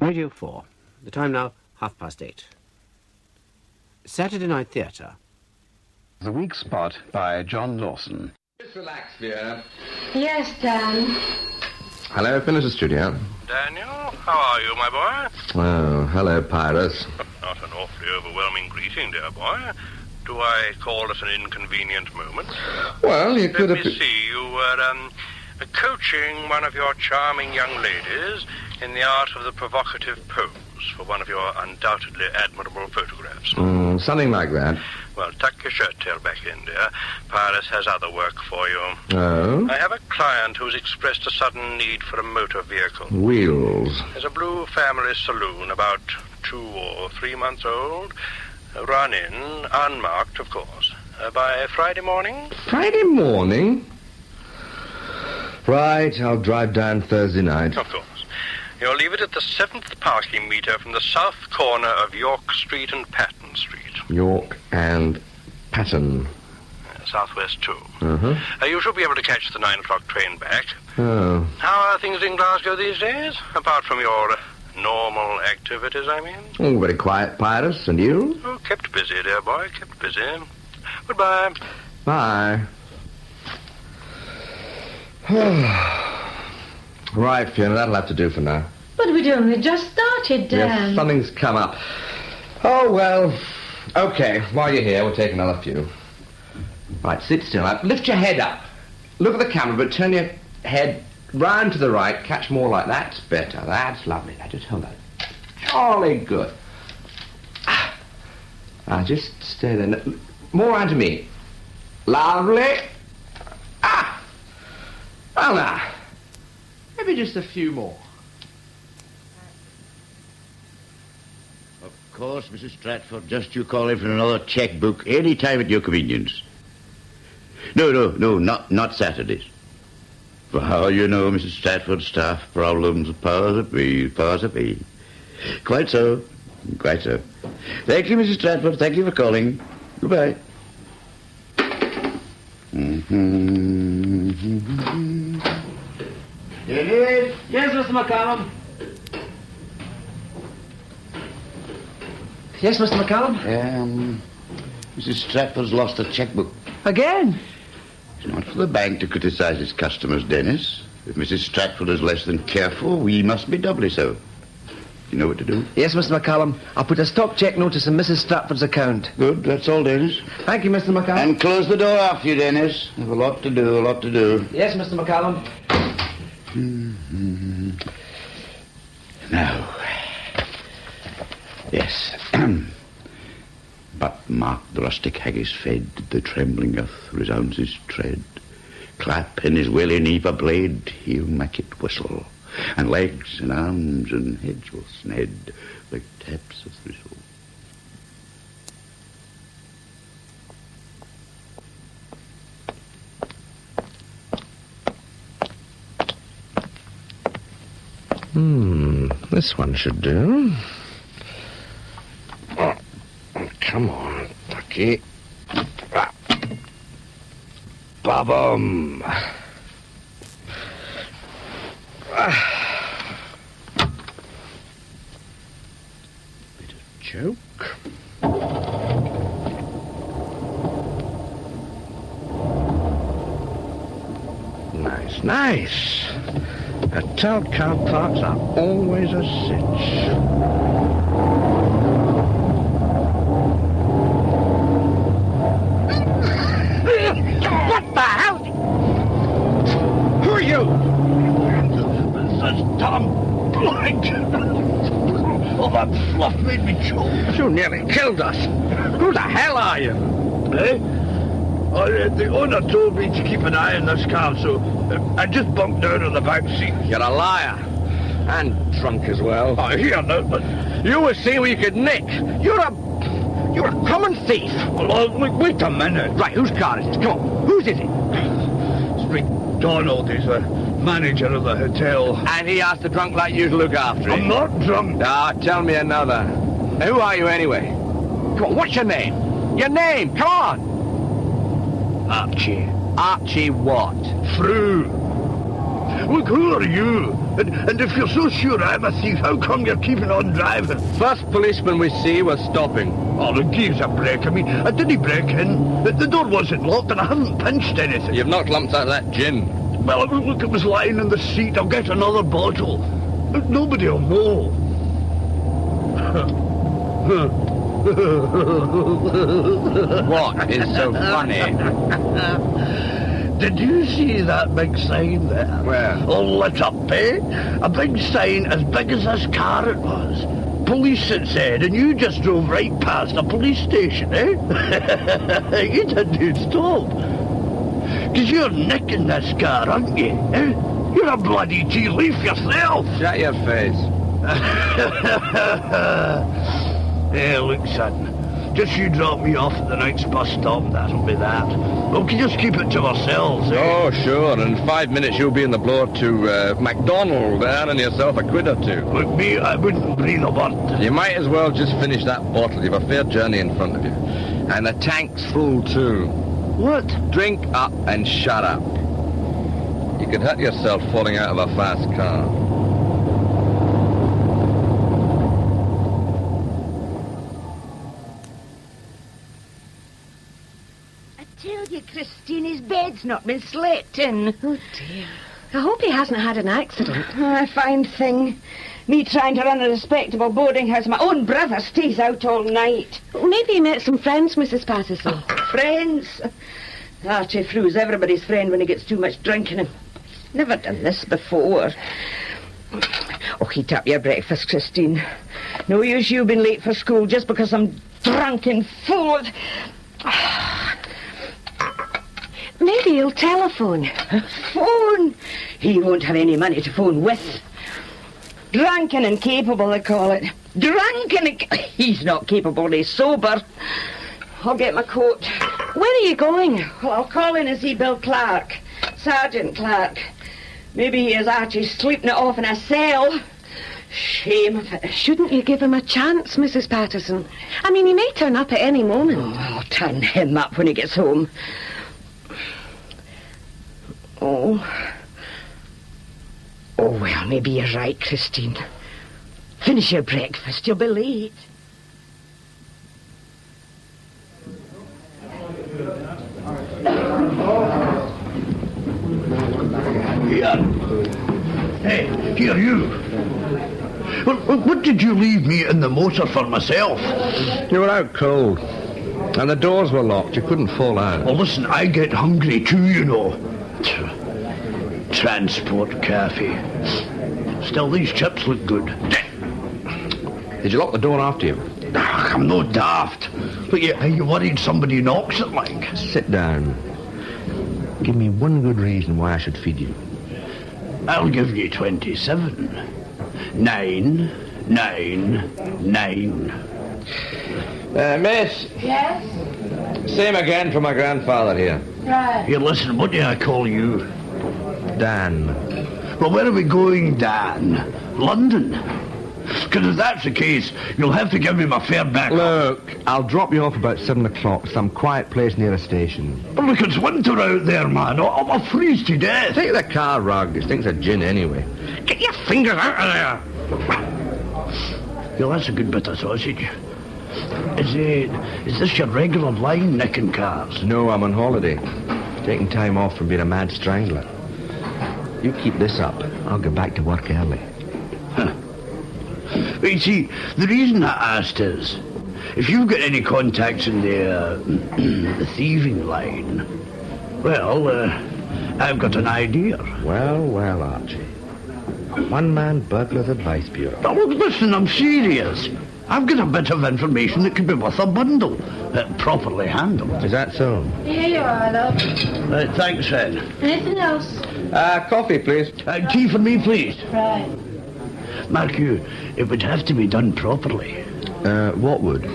Radio 4. The time now, 8:30. Saturday Night Theatre. The Weak Spot by John Lawson. Just relax, Vera. Yes, Dan. Hello, Finish the studio. Daniel, how are you, my boy? Oh, hello, Pyrus. Not an awfully overwhelming greeting, dear boy. Do I call it an inconvenient moment? Well, you could Let have... me see, you were, coaching one of your charming young ladies in the art of the provocative pose for one of your undoubtedly admirable photographs. Something like that. Well, tuck your shirt tail back in, dear. Paris has other work for you. Oh? I have a client who's expressed a sudden need for a motor vehicle. Wheels. There's a blue family saloon about 2 or 3 months old. Run in, unmarked, of course. By Friday morning? Friday morning? Right, I'll drive down Thursday night. Of course. You'll leave it at the 7th parking meter from the south corner of York Street and Patton Street. York and Patton. Southwest 2. Uh-huh. You should be able to catch the 9 o'clock train back. Oh. How are things in Glasgow these days? Apart from your normal activities, I mean? Oh, very quiet, Pyrus. And you? Oh, kept busy, dear boy, kept busy. Goodbye. Bye. Right, Fiona, that'll have to do for now. But we'd only just started, Dan. Yes, something's come up. Oh, well. Okay, while you're here, we'll take another few. Right, sit still. Now, lift your head up. Look at the camera, but turn your head round to the right. Catch more like that. That's better. That's lovely. Now, just hold that. Jolly good. Now, just stay there. More round to me. Lovely. Well, now. Maybe just a few more. Of course, Mrs. Stratford. Just you call in for another checkbook any time at your convenience. No, not Saturdays. For how you know, Mrs. Stratford, staff problems, powers that be. Quite so. Thank you, Mrs. Stratford. Thank you for calling. Goodbye. Yes, Mr. McCallum. Yes, Mr. McCallum? Mrs. Stratford's lost a checkbook. Again? It's not for the bank to criticize its customers, Dennis. If Mrs. Stratford is less than careful, we must be doubly so. You know what to do? Yes, Mr. McCallum. I'll put a stop check notice in Mrs. Stratford's account. Good, that's all, Dennis. Thank you, Mr. McCallum. And close the door after you, Dennis. There's a lot to do. Yes, Mr. McCallum. Now. Yes. But mark the rustic haggis fed, the trembling earth resounds his tread. Clap in his willy knee a blade, he'll make it whistle. And legs and arms and heads will sned like taps of thistle. This one should do. Oh, come on, Ducky. Ba-bum. Bit of joke. Nice. Hotel car parks are always a cinch. What the hell? Who are you? That's Tom Blind. Oh, that fluff made me choke. You nearly killed us. Who the hell are you? Eh? The owner told me to keep an eye on this car, so I just bumped down on the back seat. You're a liar. And drunk as well. I hear that, but... You were seeing what you could nick. You're a common thief. Well, wait a minute. Right, whose car is this? Come on, whose is it? It's McDonald. He's the manager of the hotel. And he asked a drunk like you to look after him. I'm not drunk. Tell me another. Now, who are you anyway? Come on, what's your name? Your name, come on. Archie. Archie what? Through. Look, who are you? And if you're so sure I'm a thief, how come you're keeping on driving? First policeman we see, we're stopping. Oh, look, gives a break. I mean, I didn't break in. The door wasn't locked and I haven't pinched anything. You've knocked lumps out of that gin. Well, look, it was lying in the seat. I'll get another bottle. Nobody will know. What is so funny? Did you see that big sign there? Where? All lit up, eh? A big sign as big as this car it was. Police, it said, and you just drove right past a police station, eh? You didn't stop. Because you're nicking this car, aren't you? Eh? You're a bloody tea leaf yourself. Shut your face. Hey, look, son. Just you drop me off at the next bus stop, that'll be that. We can just keep it to ourselves, eh? Oh, sure. In 5 minutes you'll be in the blower to McDonald, earning yourself a quid or two. Look, me, I wouldn't breathe a word. You might as well just finish that bottle. You've a fair journey in front of you. And the tank's full, too. What? Drink up and shut up. You could hurt yourself falling out of a fast car. Christine, his bed's not been slept in. Oh, dear. I hope he hasn't had an accident. Oh, a fine thing. Me trying to run a respectable boarding house. My own brother stays out all night. Maybe he met some friends, Mrs. Patterson. Oh, friends? Archie Frew's everybody's friend when he gets too much drink in him. Never done this before. Oh, heat up your breakfast, Christine. No use you being late for school just because I'm drunk and full of... Maybe he'll telephone. Phone? He won't have any money to phone with. Drunken and capable, they call it. Drunken and... He's not capable, he's sober. I'll get my coat. Where are you going? Well, I'll call in and see Bill Clark. Sergeant Clark. Maybe he has Archie sleeping it off in a cell. Shame of it. Shouldn't you give him a chance, Mrs. Patterson? I mean, he may turn up at any moment. Oh, I'll turn him up when he gets home. Oh, well, maybe you're right, Christine. Finish your breakfast, you'll be late. Here. Hey, here, you. What did you leave me in the motor for myself? You were out cold. And the doors were locked. You couldn't fall out. Well, listen, I get hungry too, you know. Transport cafe. Still, these chips look good. Did you lock the door after you? I'm no daft. But are you worried somebody knocks it like? Sit down. Give me one good reason why I should feed you. I'll give you 27. 9, 9, 9. Miss. Yes? Same again for my grandfather here. Right. Here, listen, what do I call you? Dan. Well, where are we going, Dan? London? Because if that's the case, you'll have to give me my fare back. Look, I'll drop you off about 7 o'clock, some quiet place near a station. But look, it's winter out there, man. I'll freeze to death. Take the car rug. It stinks of gin anyway. Get your fingers out of there. Yeah, that's a good bit of sausage. Is this your regular line, nicking cars? No, I'm on holiday. Taking time off from being a mad strangler. You keep this up. I'll get back to work early. Huh. Well, you see, the reason I asked is, if you've got any contacts in the thieving line, well, I've got an idea. Well, Archie. One-man burglar's advice bureau. Now, look, listen, I'm serious. I've got a bit of information that could be worth a bundle, properly handled. Is that so? Here you are, love. Thanks, Fred. Anything else? Coffee, please. Tea for me, please. Right. Mark you, it would have to be done properly. What would?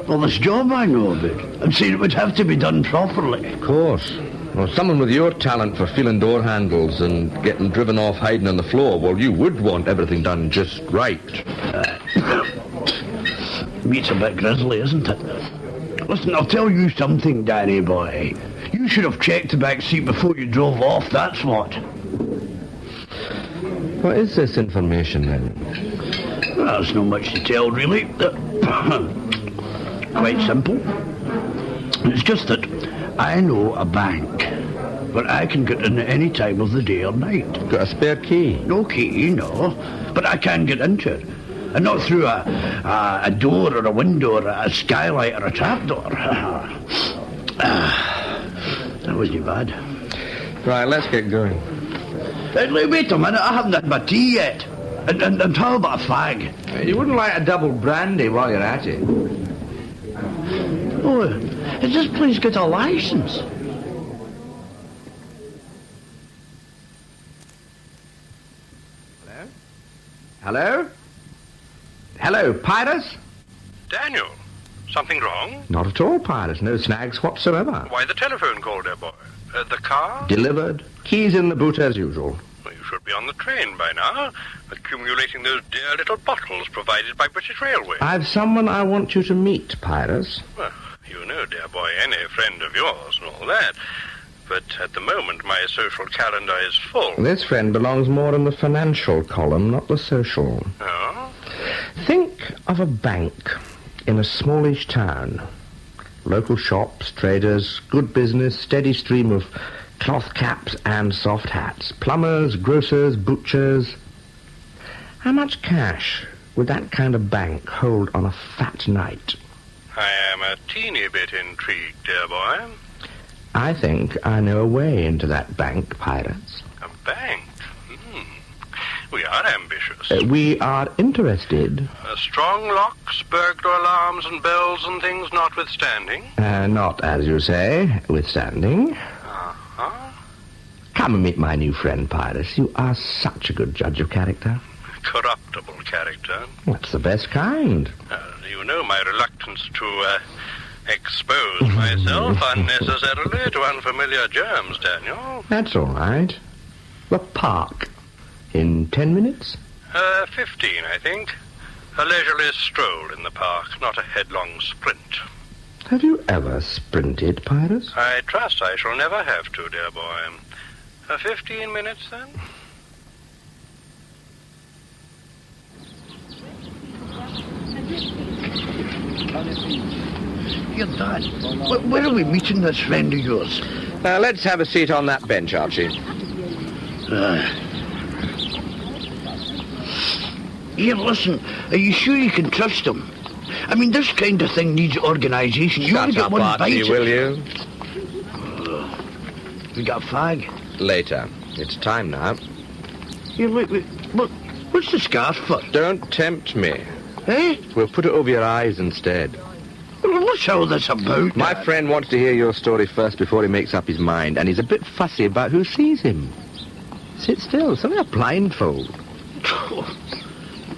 Well, this job I know about. I'm saying it would have to be done properly. Of course. Well, someone with your talent for feeling door handles and getting driven off hiding on the floor, well, you would want everything done just right. Meat's a bit grisly, isn't it? Listen, I'll tell you something, Danny boy. You should have checked the back seat before you drove off, that's what. What is this information, then? Well, there's not much to tell, really. Quite simple. It's just that I know a bank where I can get in at any time of the day or night. Got a spare key? No key, no. But I can get into it. And not through a door or a window or a skylight or a trapdoor. That wasn't bad. Right, let's get going. Wait a minute, I haven't had my tea yet. And how about a fag? You wouldn't like a double brandy while you're at it? Oh, has this place got a license? Hello? Hello, Pyrus? Daniel, something wrong? Not at all, Pyrus. No snags whatsoever. Why the telephone call, dear boy? The car? Delivered. Keys in the boot as usual. Well, you should be on the train by now, accumulating those dear little bottles provided by British Railways. I've someone I want you to meet, Pyrus. Well, you know, dear boy, any friend of yours and all that. But at the moment, my social calendar is full. This friend belongs more in the financial column, not the social. Oh? Think of a bank in a smallish town. Local shops, traders, good business, steady stream of cloth caps and soft hats. Plumbers, grocers, butchers. How much cash would that kind of bank hold on a fat night? I am a teeny bit intrigued, dear boy. I think I know a way into that bank, Pirates. A bank? We are ambitious. We are interested. Strong locks, burglar alarms and bells and things notwithstanding. Not, as you say, withstanding. Uh-huh. Come and meet my new friend, Pyrus. You are such a good judge of character. Corruptible character. What's the best kind? You know my reluctance to expose myself unnecessarily to unfamiliar germs, Daniel. That's all right. The park. In 10 minutes? 15, I think. A leisurely stroll in the park, not a headlong sprint. Have you ever sprinted, Pyrus? I trust I shall never have to, dear boy. 15 minutes, then? Here, Dad, where are we meeting this friend of yours? Let's have a seat on that bench, Archie. Here, listen, are you sure you can trust him? I mean, this kind of thing needs organisation. You only Shut get up, one Archie, bite. will you? We got a fag. Later. It's time now. Here, look, what's the scarf for? Don't tempt me. Eh? We'll put it over your eyes instead. Well, what's all this about, My Dad? friend wants to hear your story first before he makes up his mind, and he's a bit fussy about who sees him. Sit still. It's only a blindfold.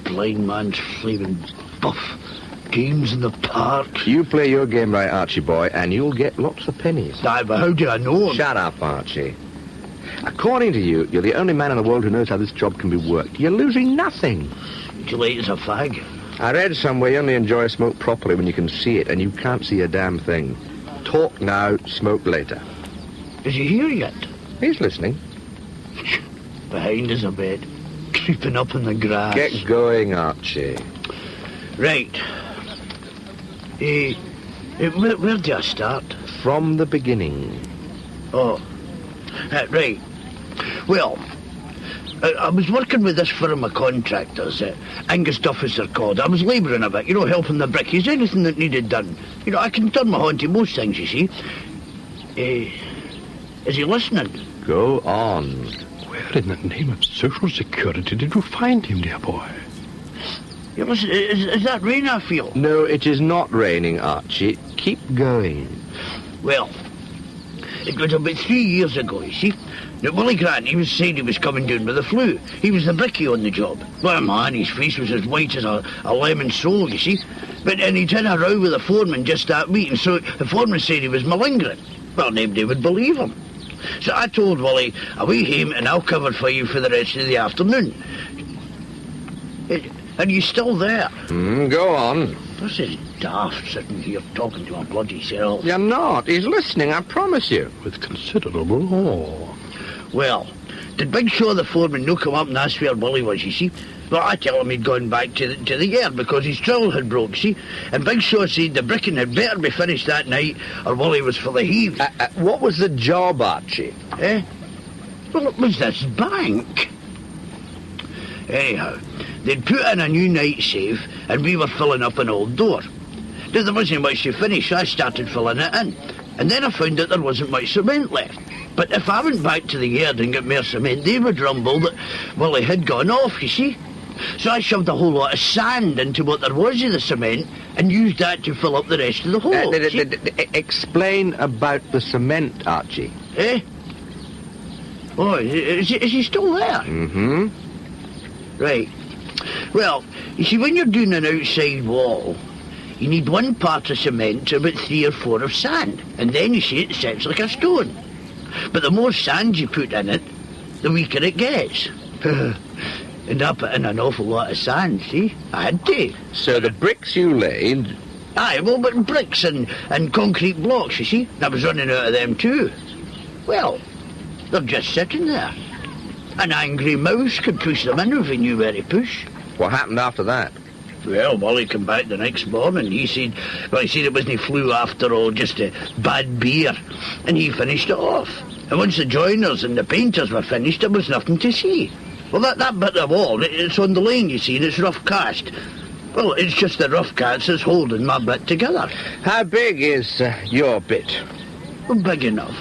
Blind man's flaming buff. Games in the park. You play your game right, Archie boy, and you'll get lots of pennies. Aye, but how do I know him? Shut up, Archie. According to you, you're the only man in the world who knows how this job can be worked. You're losing nothing. Too late as a fag. I read somewhere you only enjoy smoke properly when you can see it, and you can't see a damn thing. Talk now, smoke later. Is he here yet? He's listening. Behind us a bit. Creeping up in the grass. Get going, Archie. Right. Where do I start? From the beginning. Oh. Right. Well, I was working with this firm of contractors, Angus Duffus they're called. I was labouring a bit, helping the brickies, anything that needed done. I can turn my hand to most things, you see. Is he listening? Go on. Where in the name of social security did you find him, dear boy? Yeah, listen, is that rain I feel? No, it is not raining, Archie. Keep going. Well, it was about 3 years ago, you see. Now, Willie Grant, he was saying he was coming down with the flu. He was the brickie on the job. Well, man, his face was as white as a lemon sole, you see. And he'd had a row with the foreman just that week, and so the foreman said he was malingering. Well, nobody would believe him. So I told Willie, away home and I'll cover for you for the rest of the afternoon. Are you still there? Go on. This is daft sitting here talking to my bloody self. You're not. He's listening, I promise you. With considerable awe. Well, Did Big Shaw the foreman no come up and ask where Willie was, you see? Well, I tell him he'd gone back to the yard because his trowel had broke, see? And Big Shaw said the bricking had better be finished that night or Willie was for the heave. What was the job, Archie? Well, it was this bank. Anyhow, they'd put in a new night safe and we were filling up an old door. Now, there wasn't much to finish, so I started filling it in. And then I found that there wasn't much cement left. But if I went back to the yard and got more cement, they would rumble that Willie had gone off, you see. So I shoved a whole lot of sand into what there was of the cement and used that to fill up the rest of the hole. Explain about the cement, Archie. Oh, is he still there? Mm-hmm. Right. Well, you see, when you're doing an outside wall, you need 1 part of cement to about 3 or 4 of sand. And then, you see, it sets like a stone. But the more sand you put in it, the weaker it gets. And I put in an awful lot of sand, see? I had to. So the bricks you laid... Aye, well, but bricks and concrete blocks, you see? I was running out of them too. Well, they're just sitting there. An angry mouse could push them in if he knew where to push. What happened after that? Well, Wally came back the next morning. He said it wasn't flu after all, just a bad beer. And he finished it off. And once the joiners and the painters were finished, there was nothing to see. Well, that bit of wall, it's on the lane, you see, and it's rough cast. Well, it's just the rough cast that's holding my bit together. How big is your bit? Well, big enough.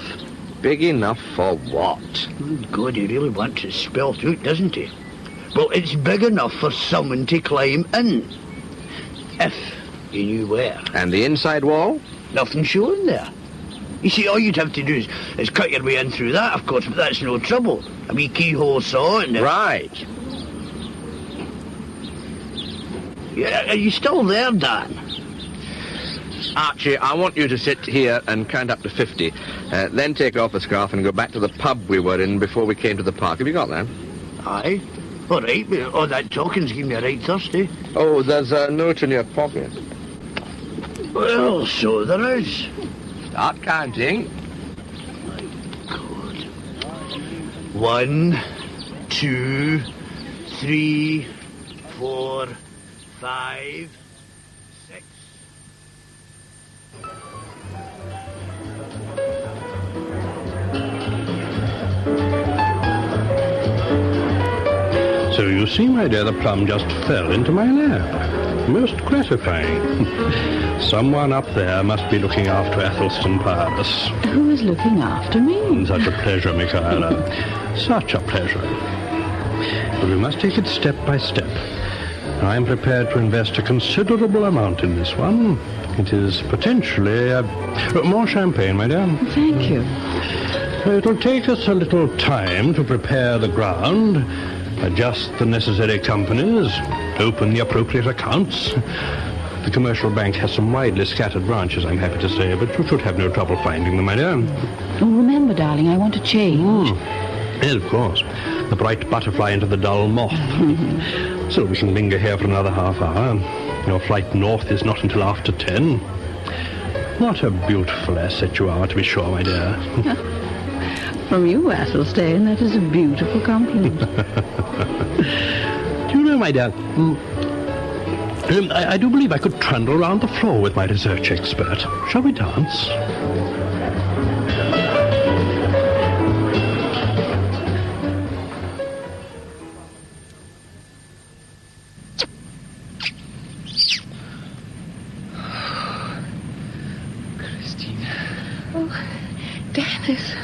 Big enough for what? Oh, God, he really wants it spelt out, doesn't he? Well, it's big enough for someone to climb in. If you knew where. And the inside wall? Nothing showing there. You see, all you'd have to do is cut your way in through that, of course, but that's no trouble. A wee keyhole saw and... Right. Yeah, are you still there, Dan? Archie, I want you to sit here and count up to 50. Then take off the scarf and go back to the pub we were in before we came to the park. Have you got that? Aye. All right. Oh, that talking's giving me a right thirsty. Oh, there's a note in your pocket. Well, so there is. Start counting. Good. 1, 2, 3, 4, 5, 6. So you see, my dear, the plum just fell into my lap. Most gratifying. Someone up there must be looking after Atchison Kansas. Who is looking after me? Such a pleasure, Michaela. Such a pleasure. But we must take it step by step. I'm prepared to invest a considerable amount in this one. It is potentially... more champagne, my dear. Thank you. It'll take us a little time to prepare the ground, adjust the necessary companies, open the appropriate accounts. The commercial bank has some widely scattered branches, I'm happy to say, but you should have no trouble finding them, my dear. Oh, remember, darling, I want to change. Yes, of course. The bright butterfly into the dull moth. So we can linger here for another half hour. Your flight north is not until after 10. What a beautiful asset you are, to be sure, my dear. From you, Athelstane, that is a beautiful compliment. Do you know, my dear, I do believe I could trundle around the floor with my research expert. Shall we dance? Christine. Oh, Dennis.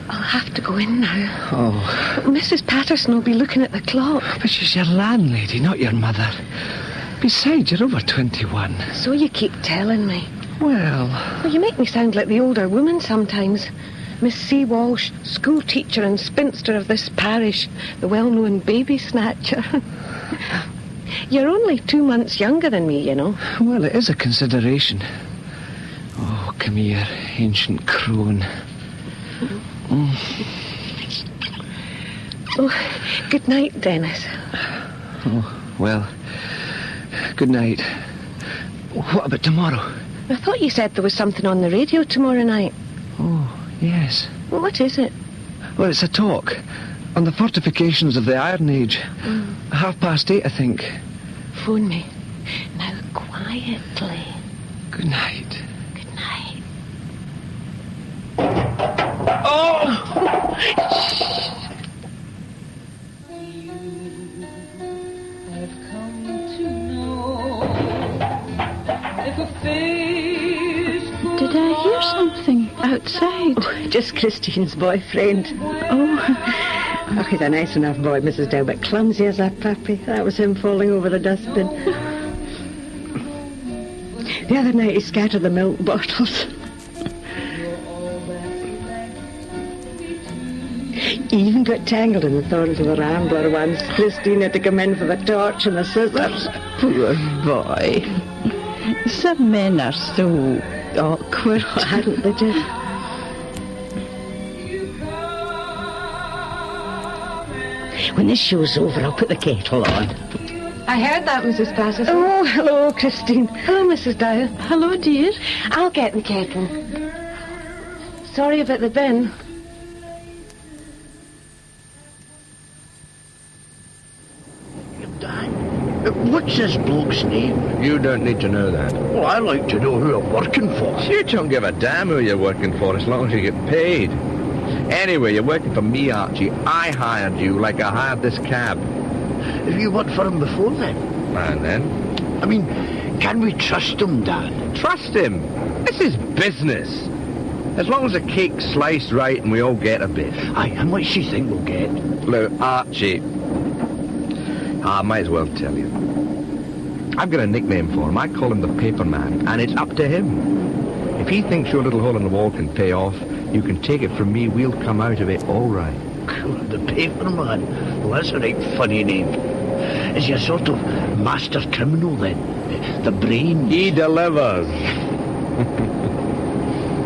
I'll have to go in now. Oh. Mrs. Patterson will be looking at the clock. But she's your landlady, not your mother. Besides, you're over 21. So you keep telling me. Well, you make me sound like the older woman sometimes. Miss C. Walsh, school teacher and spinster of this parish, the well-known baby snatcher. You're only 2 months younger than me, you know. Well, it is a consideration. Oh, come here, ancient crone. Oh, good night, Dennis. Oh, well, good night. What about tomorrow? I thought you said there was something on the radio tomorrow night. Oh, yes. Well, what is it? Well, it's a talk on the fortifications of the Iron Age. 8:30, I think. Phone me. Now, quietly. Good night. Good night. Oh! Did I hear something outside? Oh, just Christine's boyfriend. Oh, he's a nice enough boy, Mrs. Dow, but clumsy as a puppy. That was him falling over the dustbin. The other night he scattered the milk bottles. He even got tangled in the thorns of the rambler once. Christine had to come in for the torch and the scissors. poor boy. Some men are so awkward. Hadn't they, Jeff? When this show's over, I'll put the kettle on. I heard that, Mrs. Patterson. Oh, hello, Christine. Hello, Mrs. Dyer. Hello, dear. I'll get the kettle. Sorry about the bin. What's this bloke's name? You don't need to know that. Well, I like to know who I'm working for. You don't give a damn who you're working for as long as you get paid. Anyway, you're working for me, Archie. I hired you like I hired this cab. Have you worked for him before then? And then? I mean, can we trust him, Dan? Trust him? This is business. As long as the cake's sliced right and we all get a bit. Aye, how much do you think we'll get? Look, Archie, I might as well tell you. I've got a nickname for him. I call him the Paper Man, and it's up to him. If he thinks your little hole in the wall can pay off, you can take it from me. We'll come out of it all right. The Paper Man? Well, that's a right funny name. Is he a sort of master criminal, then? The brain? He delivers.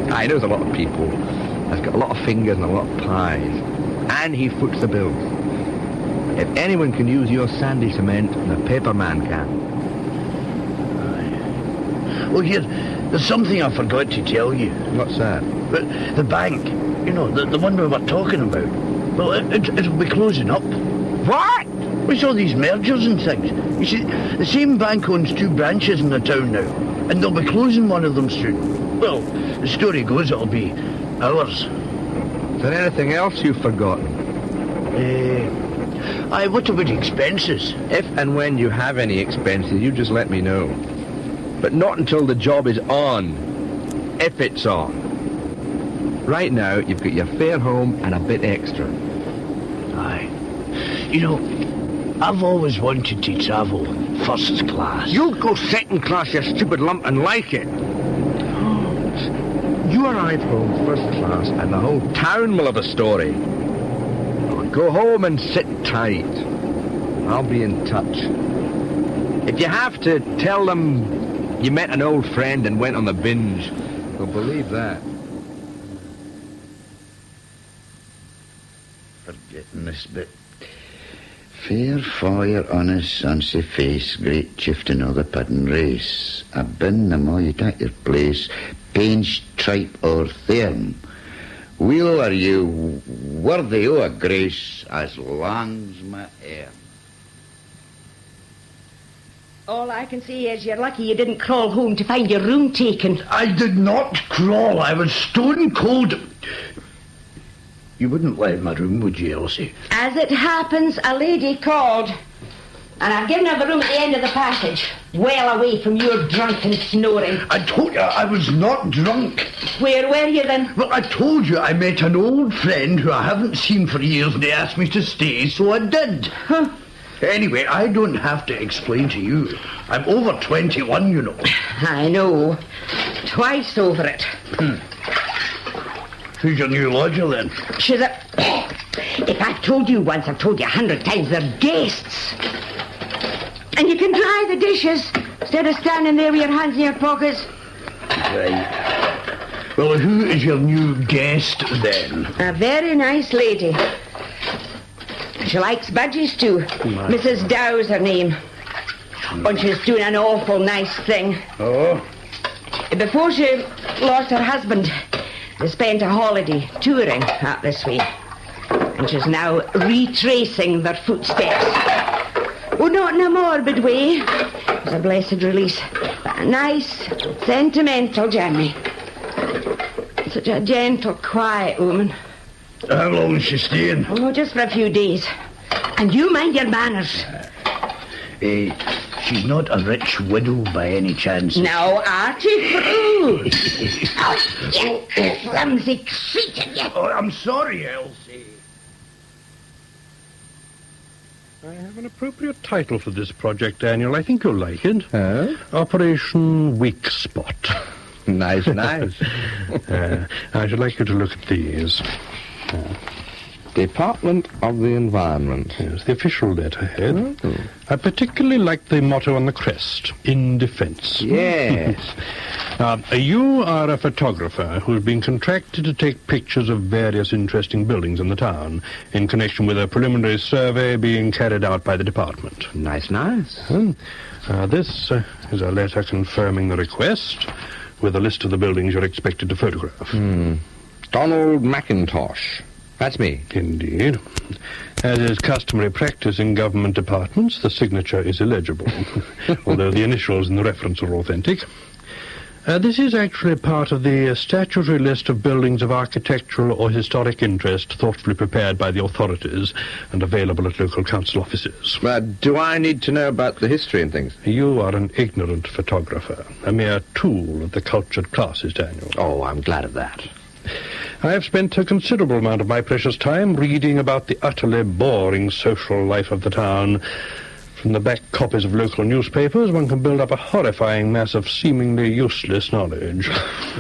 He knows a lot of people. He's got a lot of fingers and a lot of pies. And he foots the bills. If anyone can use your sandy cement, the Paper Man can. Well, here, there's something I forgot to tell you. What's that? But the bank, you know, the one we were talking about. Well, it'll be closing up. What? We saw these mergers and things. You see, the same bank owns 2 branches in the town now, and they'll be closing one of them soon. Well, the story goes it'll be ours. Is there anything else you've forgotten? Aye, what about expenses? If and when you have any expenses, you just let me know. But not until the job is on. If it's on. Right now, you've got your fare home and a bit extra. Aye. You know, I've always wanted to travel first class. You'll go second class, you stupid lump, and like it. You arrive home first class, and the whole town will have a story. Go home and sit tight. I'll be in touch. If you have to, tell them you met an old friend and went on the binge. They'll believe that. Forgetting this bit. Fair fire on his son's face, great chief to know the pudding race. A bin the more you take your place, pains, tripe or thairm. Weel are you worthy o' a grace as lang's my air. All I can say is you're lucky you didn't crawl home to find your room taken. I did not crawl. I was stone cold. You wouldn't let in my room, would you, Elsie? As it happens, a lady called. And I've given her the room at the end of the passage. Well away from your drunken snoring. I told you I was not drunk. Where were you then? Well, I told you I met an old friend who I haven't seen for years and he asked me to stay, so I did. Huh? Anyway, I don't have to explain to you. I'm over 21, you know. I know. Twice over it. Who's your new lodger, then? She's a... If I've told you once, I've told you 100 times. They're guests. And you can dry the dishes instead of standing there with your hands in your pockets. Right. Well, who is your new guest, then? A very nice lady. She likes budgies, too. Mrs. Dow's her name. And she's doing an awful nice thing. Oh? Before she lost her husband, they spent a holiday touring out this way. which is now retracing their footsteps. Oh, not in a morbid way. It was a blessed release. But a nice, sentimental journey. Such a gentle, quiet woman. How long is she staying? Oh, just for a few days. And you mind your manners. She's not a rich widow by any chance. Now, Archie Frew. Oh, you clumsy creature. Oh, I'm sorry, Elsie. I have an appropriate title for this project, Daniel. I think you'll like it. Operation Weak Spot. Nice. I should like you to look at these. Department of the Environment. Yes, the official letterhead. I particularly like the motto on the crest, in defense. Yes. You are a photographer who's been contracted to take pictures of various interesting buildings in the town in connection with a preliminary survey being carried out by the department. Nice. This is a letter confirming the request with a list of the buildings you're expected to photograph. Donald McIntosh. That's me. Indeed. As is customary practice in government departments, the signature is illegible, although the initials in the reference are authentic. This is actually part of the statutory list of buildings of architectural or historic interest thoughtfully prepared by the authorities and available at local council offices. Do I need to know about the history and things? You are an ignorant photographer, a mere tool of the cultured classes, Daniel. Oh, I'm glad of that. I have spent a considerable amount of my precious time reading about the utterly boring social life of the town. From the back copies of local newspapers, one can build up a horrifying mass of seemingly useless knowledge.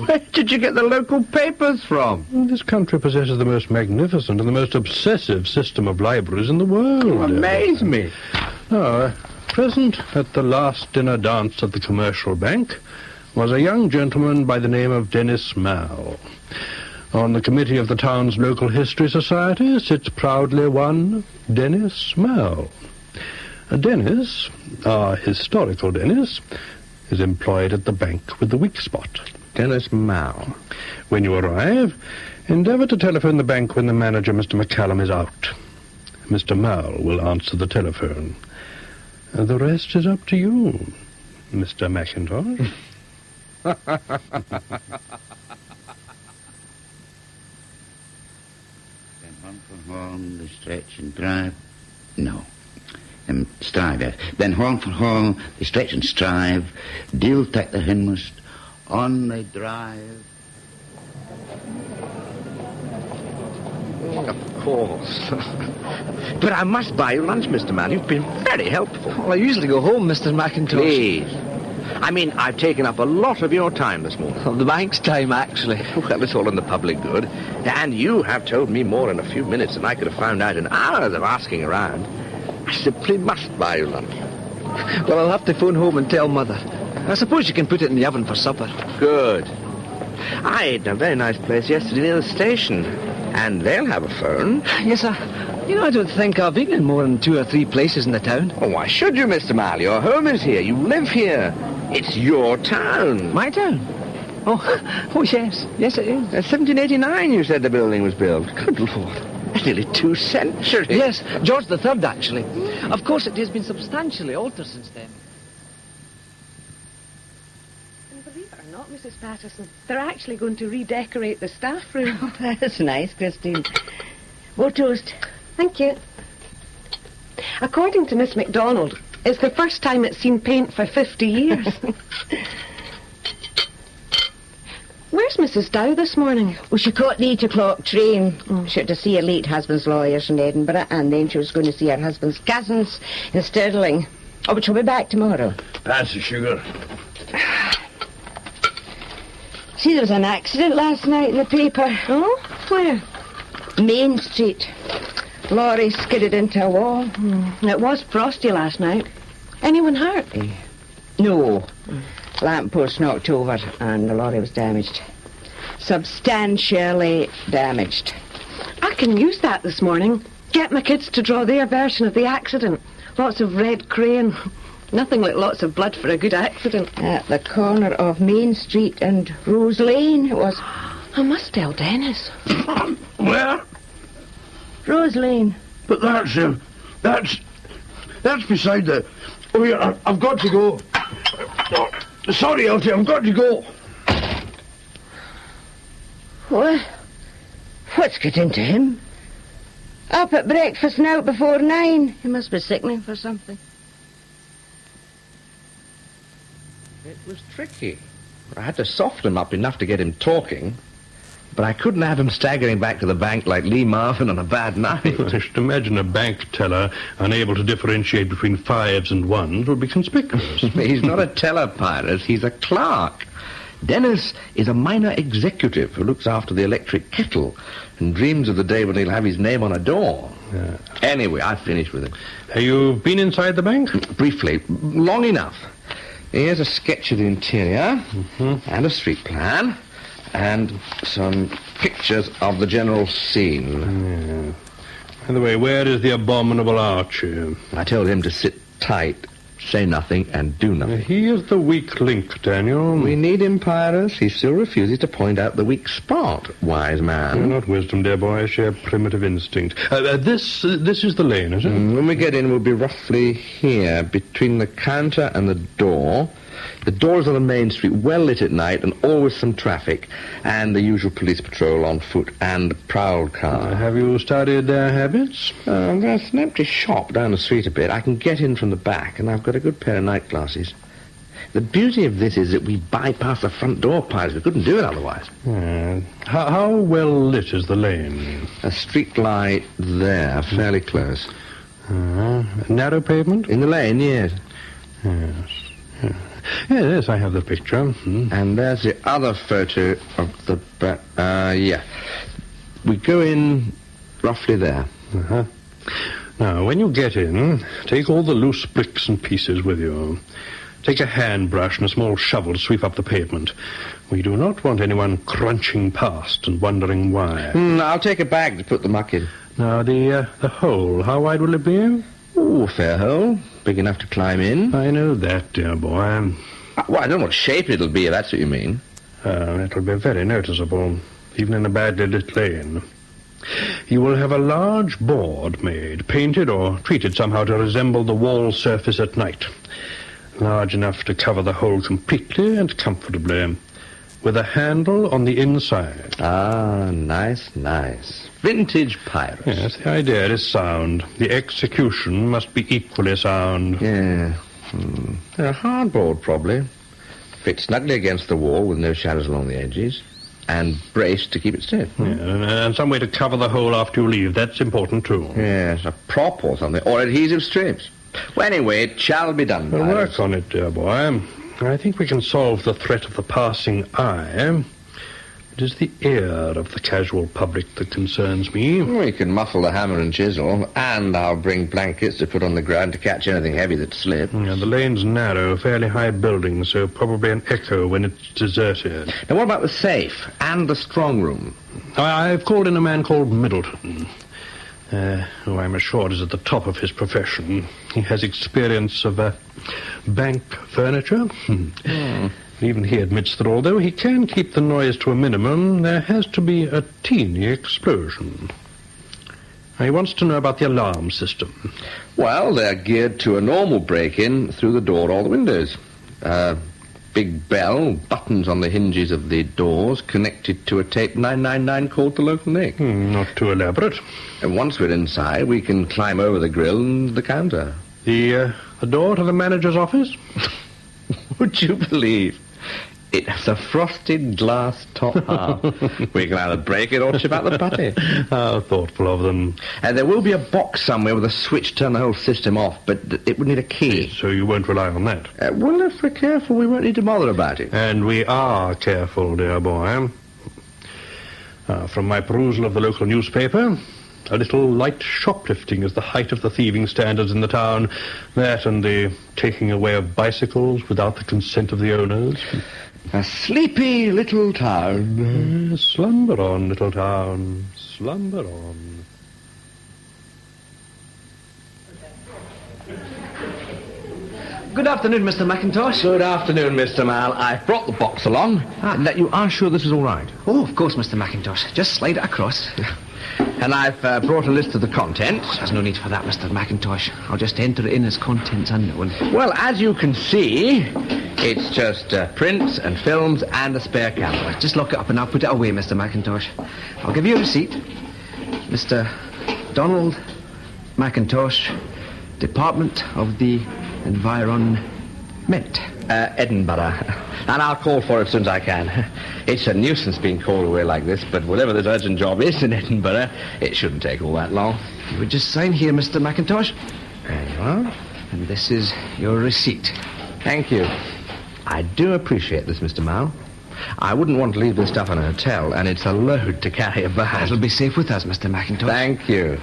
Where did you get the local papers from? This country possesses the most magnificent and the most obsessive system of libraries in the world. You amaze me. Present at the last dinner dance at the Commercial Bank was a young gentleman by the name of Dennis Mall. On the committee of the town's local history society sits proudly one Dennis Mall. Dennis, our historical Dennis, is employed at the bank with the weak spot. Dennis Mall. When you arrive, endeavour to telephone the bank when the manager, Mr. McCallum, is out. Mr. Mall will answer the telephone. The rest is up to you, Mr. McIntosh. Then Horn the stretch and drive. No. Strive, yes. Then horn for horn, they stretch and strive. Deal take the hindmost, on they drive. Of course. But I must buy you lunch, Mr. Mann. You've been very helpful. Well, I usually go home, Mr. McIntosh. Please. I mean, I've taken up a lot of your time this morning. Of the bank's time, actually. Well, it's all in the public good. And you have told me more in a few minutes than I could have found out in hours of asking around. I simply must buy you lunch. Well, I'll have to phone home and tell Mother. I suppose you can put it in the oven for supper. Good. I ate in a very nice place yesterday near the station. And they'll have a phone. Yes, sir. I don't think I've eaten in more than 2 or 3 places in the town. Oh, why should you, Mr. Mall? Your home is here. You live here. It's your town. My town? Oh, yes. Yes, it is. 1789, you said the building was built. Good Lord. That's nearly 2 centuries. Yes, George III, actually. Of course, it has been substantially altered since then. And believe it or not, Mrs. Patterson, they're actually going to redecorate the staff room. Oh, that's nice, Christine. More toast. Thank you. According to Miss MacDonald, it's the first time it's seen paint for 50 years. Where's Mrs. Dow this morning? Well, she caught the 8 o'clock train. She had to see her late husband's lawyers in Edinburgh, and then she was going to see her husband's cousins in Stirling. Oh, but she'll be back tomorrow. Pass the sugar. See, there was an accident last night in the paper. Oh? Where? Main Street. Lorry skidded into a wall. It was frosty last night. Anyone hurt? No. Lamppost knocked over and the lorry was damaged. Substantially damaged. I can use that this morning. Get my kids to draw their version of the accident. Lots of red crayon. Nothing like lots of blood for a good accident. At the corner of Main Street and Rose Lane, it was. I must tell Dennis. Where? Rose Lane. But that's beside the... Oh, yeah, I've got to go. Oh, sorry, Elsie, I've got to go. What? What's got into him? Up at breakfast now before 9. He must be sickening for something. It was tricky. I had to soften him up enough to get him talking, but I couldn't have him staggering back to the bank like Lee Marvin on a bad night. I should imagine a bank teller unable to differentiate between 5s and 1s would be conspicuous. He's not a teller, Pyrus. He's a clerk. Dennis is a minor executive who looks after the electric kettle and dreams of the day when he'll have his name on a door. Anyway, I've finished with him. Have you been inside the bank? Briefly. Long enough. Here's a sketch of the interior and a street plan and some pictures of the general scene. By the way, where is the abominable Archie? I told him to sit tight, say nothing, and do nothing. He is the weak link, Daniel. We need him, Pyrus. He still refuses to point out the weak spot, wise man. Not wisdom, dear boy. I share primitive instinct. This is the lane, is it? When we get in, we'll be roughly here, between the counter and the door. The door is on the main street, well lit at night, and always some traffic, and the usual police patrol on foot, and a prowl car. Have you studied their habits? There's an empty shop down the street a bit. I can get in from the back, and I've got a good pair of night glasses. The beauty of this is that we bypass the front door, Pyrus. We couldn't do it otherwise. How well lit is the lane? A street light there, fairly close. Narrow pavement? In the lane, yes. Yes, I have the picture. And there's the other photo of the back. We go in roughly there. Now, when you get in, take all the loose bricks and pieces with you. Take a hand brush and a small shovel to sweep up the pavement. We do not want anyone crunching past and wondering why. I'll take a bag to put the muck in. Now, the hole, how wide will it be? Oh, a fair hole. Big enough to climb in. I know that, dear boy. Well, I don't know what shape it'll be, if that's what you mean. It'll be very noticeable, even in a badly lit lane. You will have a large board made, painted or treated somehow to resemble the wall surface at night. Large enough to cover the hole completely and comfortably, with a handle on the inside. Ah, nice. Vintage Pyrus. Yes, the idea is sound. The execution must be equally sound. Yeah. A hardboard, probably. Fit snugly against the wall with no shadows along the edges. And braced to keep it stiff. Yeah, and some way to cover the hole after you leave. That's important, too. Yes, a prop or something. Or adhesive strips. Well, anyway, it shall be done, We'll Pyrus. work on it, dear boy. I think we can solve the threat of the passing eye. It is the ear of the casual public that concerns me. We can muffle the hammer and chisel, and I'll bring blankets to put on the ground to catch anything heavy that slips. Yeah, the lane's narrow, fairly high building, so probably an echo when it's deserted. Now, what about the safe and the strong room? I've called in a man called Middleton, who I'm assured is at the top of his profession. He has experience of bank furniture. Even he admits that although he can keep the noise to a minimum, there has to be a teeny explosion. He wants to know about the alarm system. Well, they're geared to a normal break-in through the door or the windows. Big bell, buttons on the hinges of the doors, connected to a tape 999 called the local nick. Not too elaborate. And once we're inside, we can climb over the grill and the counter. The door to the manager's office? Would you believe? It has a frosted glass top half. We can either break it or chip out the putty. How thoughtful of them. There will be a box somewhere with a switch to turn the whole system off, but it would need a key. So you won't rely on that? Well, if we're careful, we won't need to bother about it. And we are careful, dear boy. From my perusal of the local newspaper, a little light shoplifting is the height of the thieving standards in the town. That and the taking away of bicycles without the consent of the owners. A sleepy little town. Slumber on, little town. Slumber on. Good afternoon, Mr. McIntosh. Good afternoon, Mr. Mal. I brought the box along. You are sure this is all right? Oh, of course, Mr. McIntosh. Just slide it across. And I've brought a list of the contents. There's no need for that, Mr. McIntosh. I'll just enter it in as contents unknown. Well, as you can see, it's just prints and films and a spare camera. Just lock it up and I'll put it away, Mr. McIntosh. I'll give you a receipt. Mr. Donald McIntosh, Department of the Environment. Edinburgh. And I'll call for it as soon as I can. It's a nuisance being called away like this, but whatever this urgent job is in Edinburgh, it shouldn't take all that long. You would just sign here, Mr. McIntosh. There you are. And this is your receipt. Thank you. I do appreciate this, Mr. Mao. I wouldn't want to leave this stuff in a hotel, and it's a load to carry about. It'll be safe with us, Mr. McIntosh. Thank you.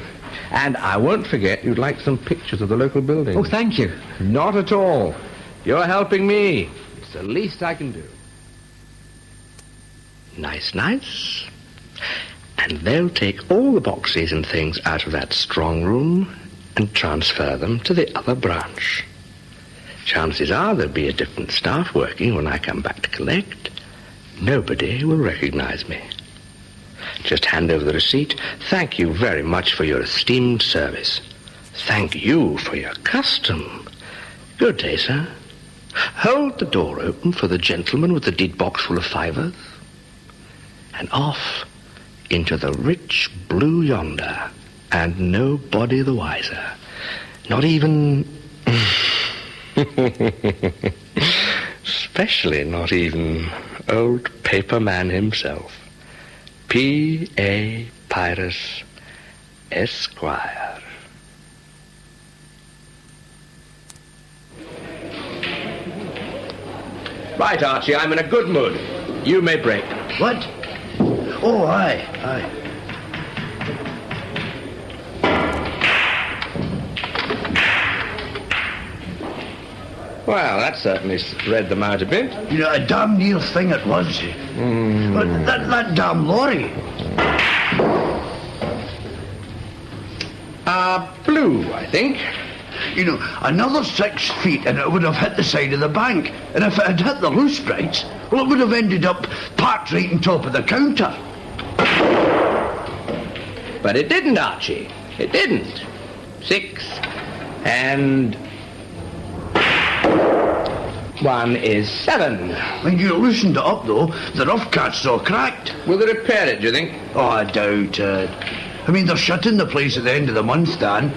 And I won't forget you'd like some pictures of the local building. Oh, thank you. Not at all. You're helping me. It's the least I can do. Nice. And they'll take all the boxes and things out of that strong room and transfer them to the other branch. Chances are there'll be a different staff working when I come back to collect. Nobody will recognize me. Just hand over the receipt. Thank you very much for your esteemed service. Thank you for your custom. Good day, sir. Hold the door open for the gentleman with the deed box full of fivers. And off into the rich blue yonder, and nobody the wiser. Not even... especially not even old Paperman himself. P.A. Pyrus, Esquire. Right, Archie, I'm in a good mood. You may break. What? Oh, aye. Well, that certainly spread them out a bit. You know, a damn near thing it was. But that damn lorry. Blue, I think. You know, another 6 feet and it would have hit the side of the bank. And if it had hit the loose bricks, well, it would have ended up parked right on top of the counter. But it didn't, Archie. It didn't. 6 and 1 is 7. When you loosened it up, though, the rough cast's all cracked. Will they repair it, do you think? Oh, I doubt it. I mean, they're shutting the place at the end of the month, Dan.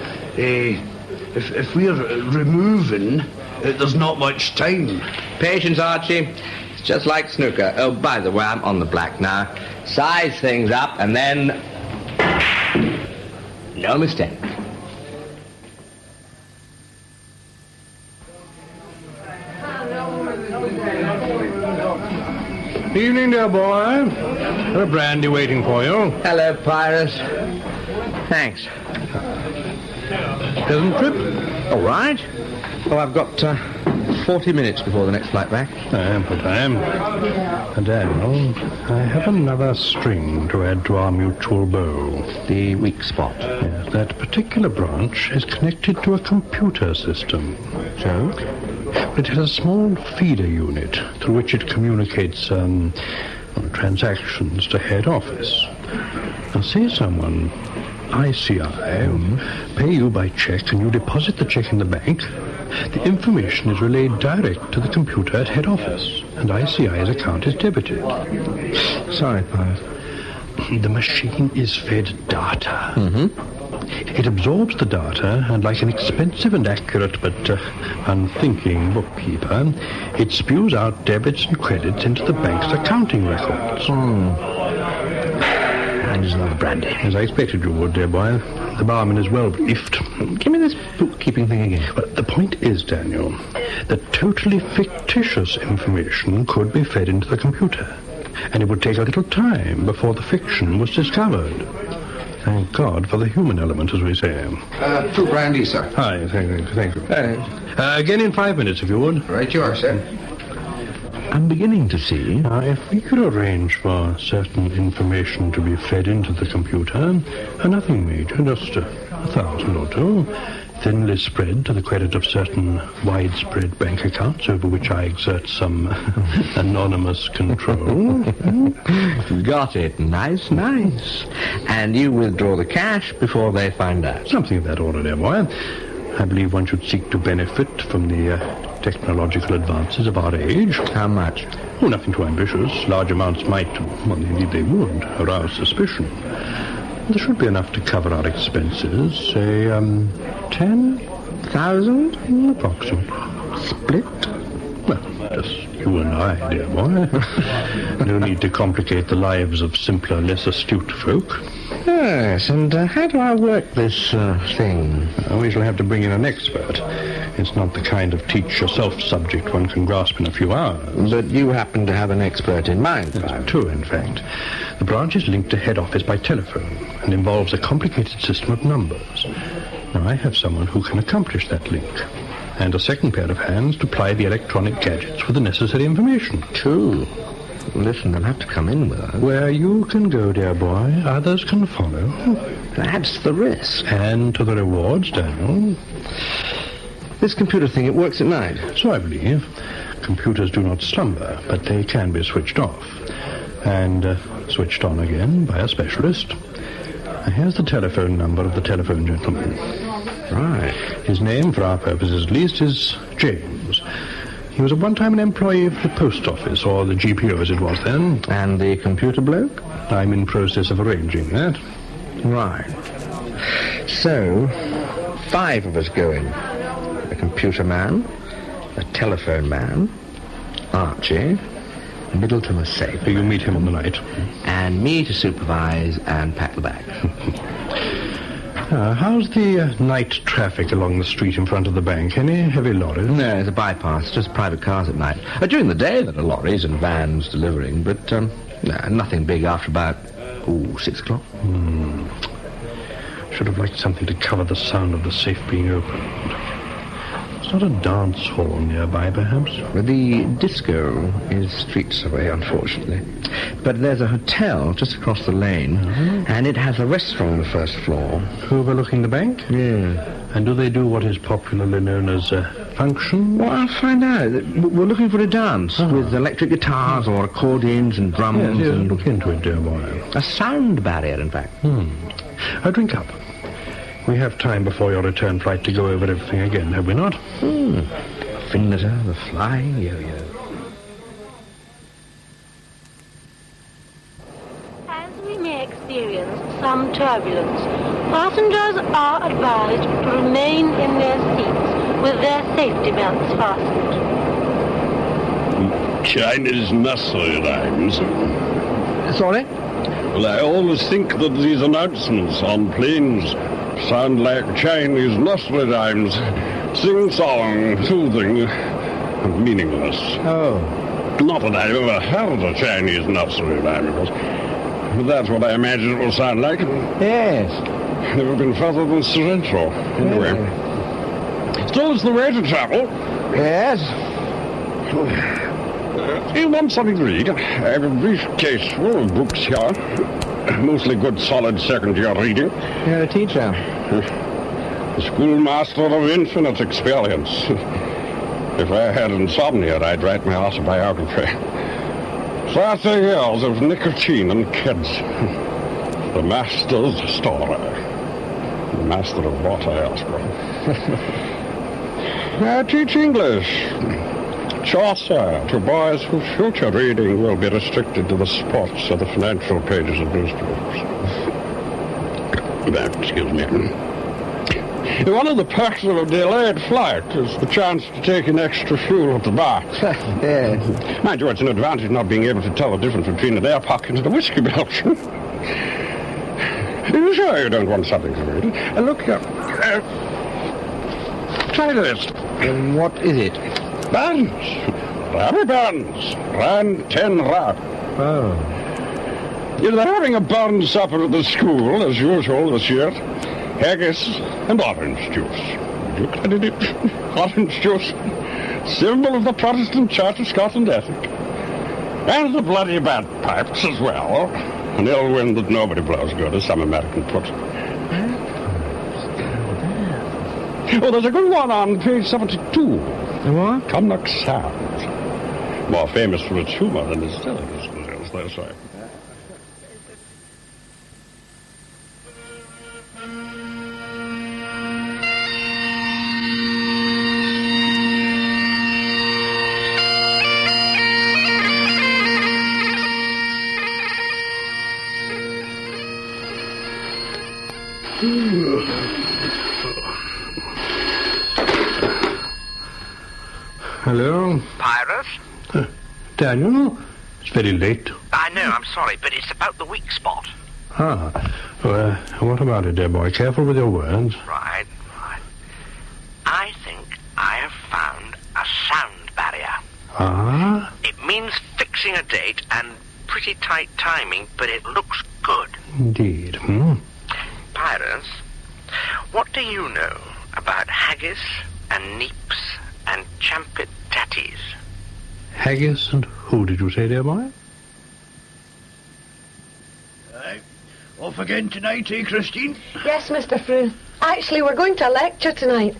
If we're removing, there's not much time. Patience, Archie. It's just like snooker. Oh, by the way, I'm on the black now. Size things up, and then... no mistake. Evening, dear boy. A brandy waiting for you. Hello, Pyrus. Thanks. Pleasant trip? All right. Well, I've got 40 minutes before the next flight back. Ample time. Daniel, I have another string to add to our mutual bow. The weak spot. Yes, that particular branch is connected to a computer system. So? It has a small feeder unit through which it communicates transactions to head office. Now, say someone, ICI, pay you by check and you deposit the check in the bank, the information is relayed direct to the computer at head office, and ICI's account is debited. Sorry, Pyrus. The machine is fed data. It absorbs the data, and like an expensive and accurate but unthinking bookkeeper, it spews out debits and credits into the bank's accounting records. And there's another brandy. As I expected you would, dear boy. The barman is well briefed. Give me this bookkeeping thing again. But the point is, Daniel, that totally fictitious information could be fed into the computer, and it would take a little time before the fiction was discovered. Thank God for the human element, as we say. 2 brandy, sir. Hi, thank you. Again in 5 minutes, if you would. Right you are, sir. I'm beginning to see. If we could arrange for certain information to be fed into the computer, nothing major, just 1,000 or 2, thinly spread to the credit of certain widespread bank accounts over which I exert some anonymous control. Got it. Nice. And you withdraw the cash before they find out. Something of that order, dear boy. I believe one should seek to benefit from the technological advances of our age. How much? Oh, nothing too ambitious. Large amounts might, well, indeed they would, arouse suspicion. There should be enough to cover our expenses. Say, 10,000? Approximately. Split? Well, just you and I, dear boy. No need to complicate the lives of simpler, less astute folk. Yes, and how do I work this thing? We shall have to bring in an expert. It's not the kind of teach-yourself subject one can grasp in a few hours. But you happen to have an expert in mind. That's true, in fact. The branch is linked to head office by telephone and involves a complicated system of numbers. Now, I have someone who can accomplish that link, and a second pair of hands to ply the electronic gadgets with the necessary information. True. Listen, they'll have to come in with us. Where you can go, dear boy, others can follow. That's the risk. And to the rewards, Daniel. This computer thing, it works at night. So I believe. Computers do not slumber, but they can be switched off. And switched on again by a specialist. Here's the telephone number of the telephone gentleman. Right. His name, for our purposes at least, is James. He was at one time an employee of the post office, or the GPO as it was then. And the computer bloke? I'm in process of arranging that. Right. So, 5 of us go in. A computer man, a telephone man, Archie, Middleton a safe. You meet him on the night. And me to supervise and pack the bag. How's the night traffic along the street in front of the bank? Any heavy lorries? No, it's a bypass, just private cars at night. During the day there are lorries and vans delivering, but nothing big after about, 6 o'clock. Should have liked something to cover the sound of the safe being opened. It's not a dance hall nearby, perhaps? The disco is streets away, unfortunately. But there's a hotel just across the lane, and it has a restaurant on the first floor. Overlooking the bank? Yeah. And do they do what is popularly known as function? Well, I'll find out. We're looking for a dance with electric guitars or accordions and drums. Yes, and look into it, dear boy. A sound barrier, in fact. Drink up. We have time before your return flight to go over everything again, have we not? Fingleter, the flying yo-yo. As we may experience some turbulence, passengers are advised to remain in their seats with their safety belts fastened. Chinese nursery rhymes. Sorry? Well, I always think that these announcements on planes sound like Chinese nursery rhymes. Sing-song, soothing, and meaningless. Oh. Not that I've ever heard a Chinese nursery rhyme, of course. But that's what I imagine it will sound like. Yes. Never been further than Sorrento. Anyway. Still, it's the way to travel. Yes. You want something to read? I have a briefcase full of books here. Mostly good, solid second-year reading. You're a teacher. The schoolmaster of infinite experience. If I had insomnia, I'd write my autobiography. 30 years of nicotine and kids. The master's story. The master of what, I ask you? I teach English. Chaucer to boys whose future reading will be restricted to the sports or the financial pages of newspapers. Excuse me. One of the perks of a delayed flight is the chance to take an extra fuel at the bar. Yes. Mind you, it's an advantage not being able to tell the difference between an air pocket and a whiskey belch. Are you sure you don't want something to read? Look here. Try this. What is it? Buns. Rubber buns. Rand 10 rub. Oh. They're having a bun supper at the school, as usual this year. Haggis and orange juice. Would you credit it? Orange juice. Symbol of the Protestant Church of Scotland ethic. And the bloody bagpipes as well. An ill wind that nobody blows good, as some American put. Oh, there's a good one on page 72. What? Cumnock Sound. More famous for its humor than its delicacies, that's right. Hello? Pyrus? Daniel? It's very late. I know, I'm sorry, but it's about the weak spot. Well, what about it, dear boy? Careful with your words. Right. I think I have found a sound barrier. Ah? It means fixing a date and pretty tight timing, but it looks good. Indeed. Pyrus, what do you know about haggis and neeps and champit tatties? Haggis and who did you say, dear boy? Off again tonight, eh, Christine? Yes, Mr. Frew. Actually, we're going to a lecture tonight.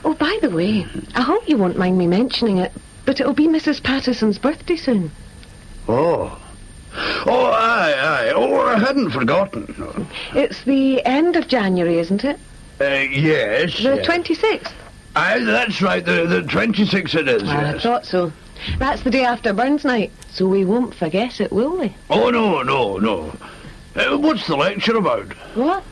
Oh, by the way, I hope you won't mind me mentioning it, but it'll be Mrs. Patterson's birthday soon. Oh, aye. Oh, I hadn't forgotten. It's the end of January, isn't it? Yes. The 26th. Aye, that's right. The 26th it is, I yes. thought so. That's the day after Burns Night, so we won't forget it, will we? Oh, no. What's the lecture about? What?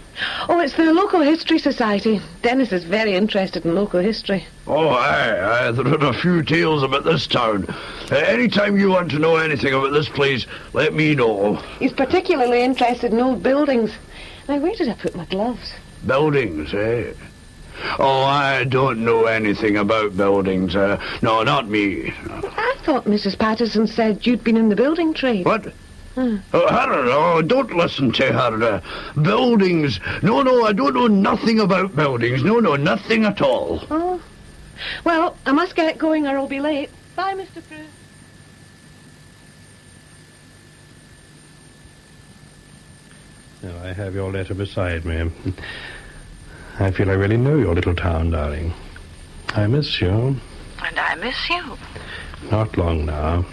Oh, it's the Local History Society. Dennis is very interested in local history. Oh, aye. There are a few tales about this town. Anytime you want to know anything about this place, let me know. He's particularly interested in old buildings. Now, where did I put my gloves? Buildings, eh? Oh, I don't know anything about buildings. No, not me. I thought Mrs. Patterson said you'd been in the building trade. What? Her, don't listen to her. Buildings. No, I don't know nothing about buildings. No, nothing at all. Oh. Well, I must get going or I'll be late. Bye, Mr. Frew. Now, I have your letter beside me. I feel I really know your little town, darling. I miss you. And I miss you. Not long now.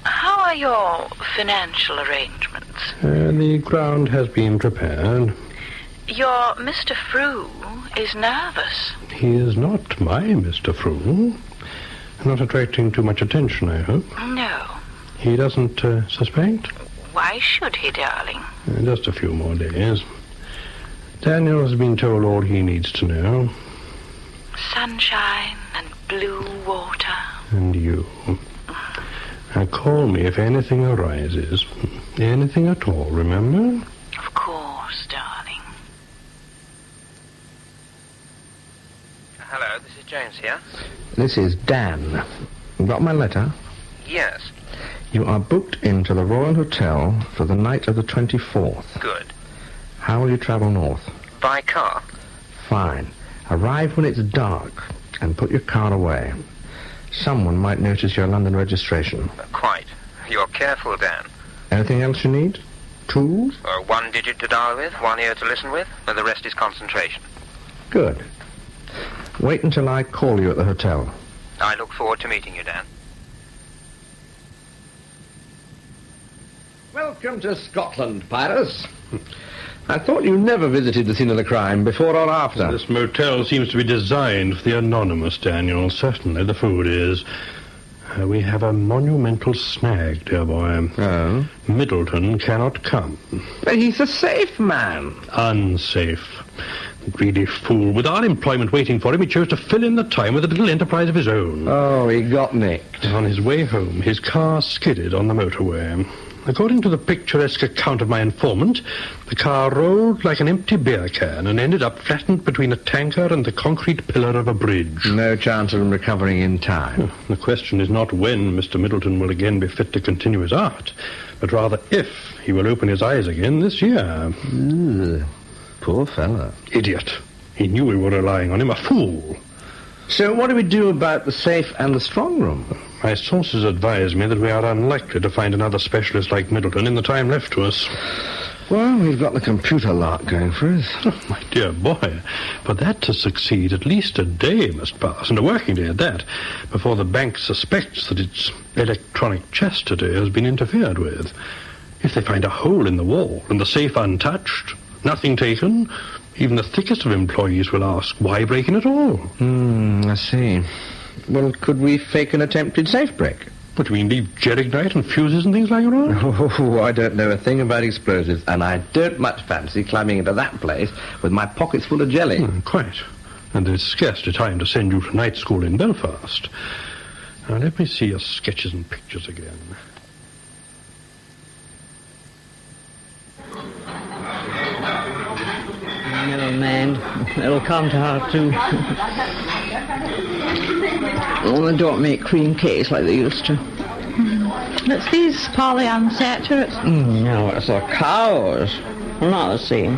How are your financial arrangements? The ground has been prepared. Your Mr. Frew is nervous. He is not my Mr. Frew. Not attracting too much attention, I hope. No. He doesn't suspect? Why should he, darling? Just a few more days. Daniel has been told all he needs to know. Sunshine and blue water. And you. Now call me if anything arises. Anything at all, remember? Of course, darling. Hello, this is James here. This is Dan. You got my letter? Yes. You are booked into the Royal Hotel for the night of the 24th. Good. How will you travel north? By car? Fine. Arrive when it's dark and put your car away. Someone might notice your London registration. Quite. You're careful, Dan. Anything else you need? Tools? One digit to dial with, one ear to listen with, and the rest is concentration. Good. Wait until I call you at the hotel. I look forward to meeting you, Dan. Welcome to Scotland, Pyrus. I thought you never visited the scene of the crime, before or after. This motel seems to be designed for the anonymous, Daniel. Certainly the food is. We have a monumental snag, dear boy. Oh? Middleton cannot come. But he's a safe man. Unsafe. The greedy fool. With our employment waiting for him, he chose to fill in the time with a little enterprise of his own. Oh, he got nicked. On his way home, his car skidded on the motorway. According to the picturesque account of my informant, the car rolled like an empty beer can and ended up flattened between a tanker and the concrete pillar of a bridge. No chance of him recovering in time. The question is not when Mr. Middleton will again be fit to continue his art, but rather if he will open his eyes again this year. Poor fellow. Idiot. He knew we were relying on him. A fool. So what do we do about the safe and the strong room? My sources advise me that we are unlikely to find another specialist like Middleton in the time left to us. Well, we've got the computer lark going for us. Oh, my dear boy, for that to succeed, at least a day must pass, and a working day at that, before the bank suspects that its electronic Chesterton has been interfered with. If they find a hole in the wall and the safe untouched, nothing taken, even the thickest of employees will ask, why break in at all? I see. Well, could we fake an attempted safe break? What do you mean, leave gelignite and fuses and things lying around? Oh, I don't know a thing about explosives, and I don't much fancy climbing into that place with my pockets full of jelly. Quite. And there's scarcely time to send you to night school in Belfast. Now, let me see your sketches and pictures again. Never mind. It'll come to her, too. Oh, they don't make cream cakes like they used to. It's these polyunsaturates. No, it's the cows. They're not the same.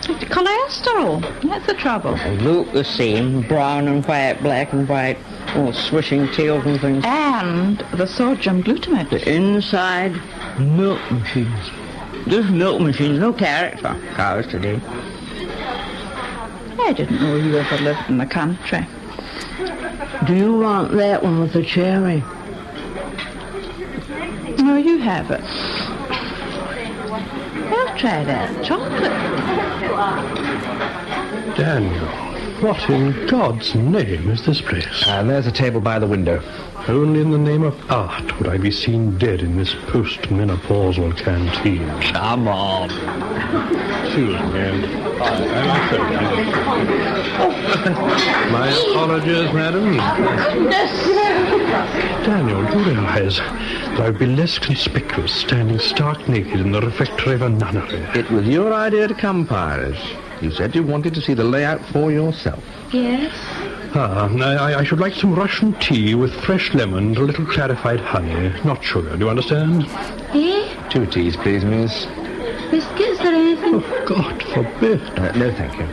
Cholesterol. That's the trouble. They look the same. Brown and white, black and white. All swishing tails and things. And the sodium glutamate. The inside, milk machines. Just milk machines, no character. Cows today. I didn't know you ever lived in the country. Do you want that one with the cherry? No, you have it. I'll try that. Chocolate. Daniel, what in God's name is this place? There's a table by the window. Only in the name of art would I be seen dead in this post-menopausal canteen. Come on. Excuse me. My apologies, madam. Daniel, do you realize that I would be less conspicuous standing stark naked in the refectory of a nunnery? It was your idea to come, Pirates. You said you wanted to see the layout for yourself. Yes. I should like some Russian tea with fresh lemon and a little clarified honey, not sugar. Do you understand? Eh? 2 teas, please, miss. Biscuits or anything? Oh, God forbid. No, thank you.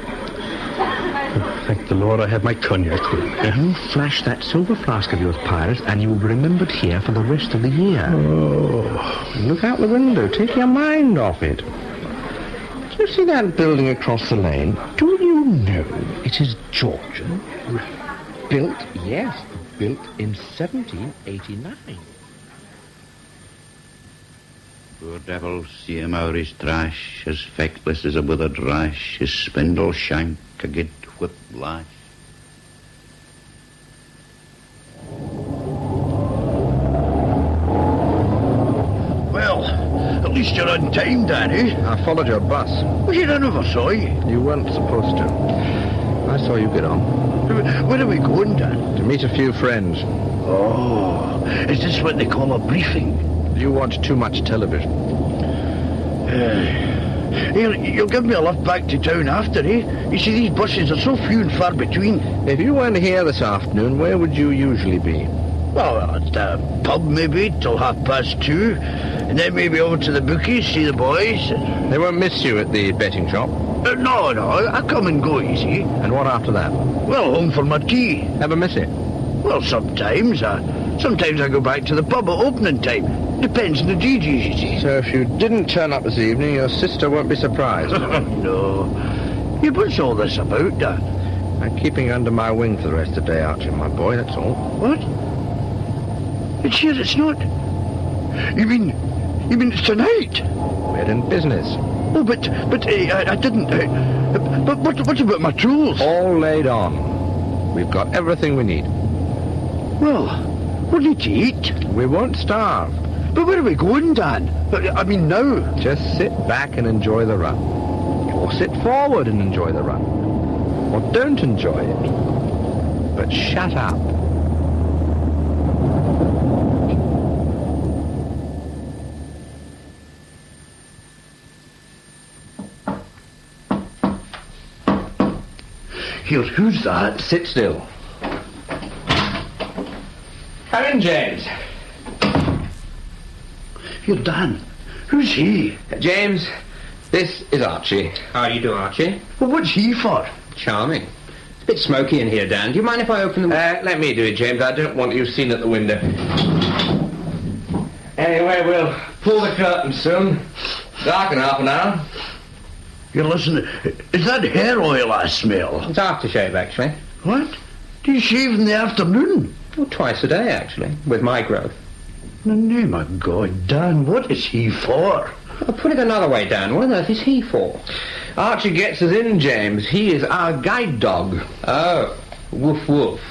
Thank the Lord I have my cognac with me. You flash that silver flask of yours, Pirates, and you will be remembered here for the rest of the year. Oh. Look out the window. Take your mind off it. Do you see that building across the lane? Do you know it is Georgian? Built in 1789. Poor devil, see him out his trash, as feckless as a withered rash, his spindle shank a good whip lash. Well, at least you're on time, Danny. I followed your bus. Well, I never saw you. You weren't supposed to. I saw you get on. Where are we going, Dan? To meet a few friends. Oh, is this what they call a briefing? You watch too much television. Here, you'll give me a lift back to town after, eh? You see, these buses are so few and far between. If you weren't here this afternoon, where would you usually be? Well, at a pub, maybe, till 2:30. And then maybe over to the bookies, see the boys. They won't miss you at the betting shop? No, I come and go, you see. And what after that? Well, home for my tea. Ever miss it? Well, sometimes. Sometimes I go back to the pub at opening time. Depends on the DJs, you see. So if you didn't turn up this evening, your sister won't be surprised. No. Yeah, what's all this about, Dan? I'm keeping you under my wing for the rest of the day, Archie, my boy, that's all. What? It's here, it's not. You mean it's tonight? We're in business. Oh, but I didn't... but what about my tools? All laid on. We've got everything we need. Well, we'll need to eat. We won't starve. But where are we going, Dan? I mean, now. Just sit back and enjoy the run. Or sit forward and enjoy the run. Or don't enjoy it. But shut up. Here, who's that? Sit still. Come in, James. Here, Dan. Who's he? James, this is Archie. How do you do, Archie? Well, what's he for? Charming. It's a bit smoky in here, Dan. Do you mind if I open the... Let me do it, James. I don't want you seen at the window. Anyway, we'll pull the curtain soon. Dark in half an hour. You listen, is that hair oil I smell? It's aftershave, actually. What? Do you shave in the afternoon? Well, twice a day, actually, with my growth. In the name of God, Dan, what is he for? Well, put it another way, Dan. What on earth is he for? Archie gets us in, James. He is our guide dog. Oh, woof woof.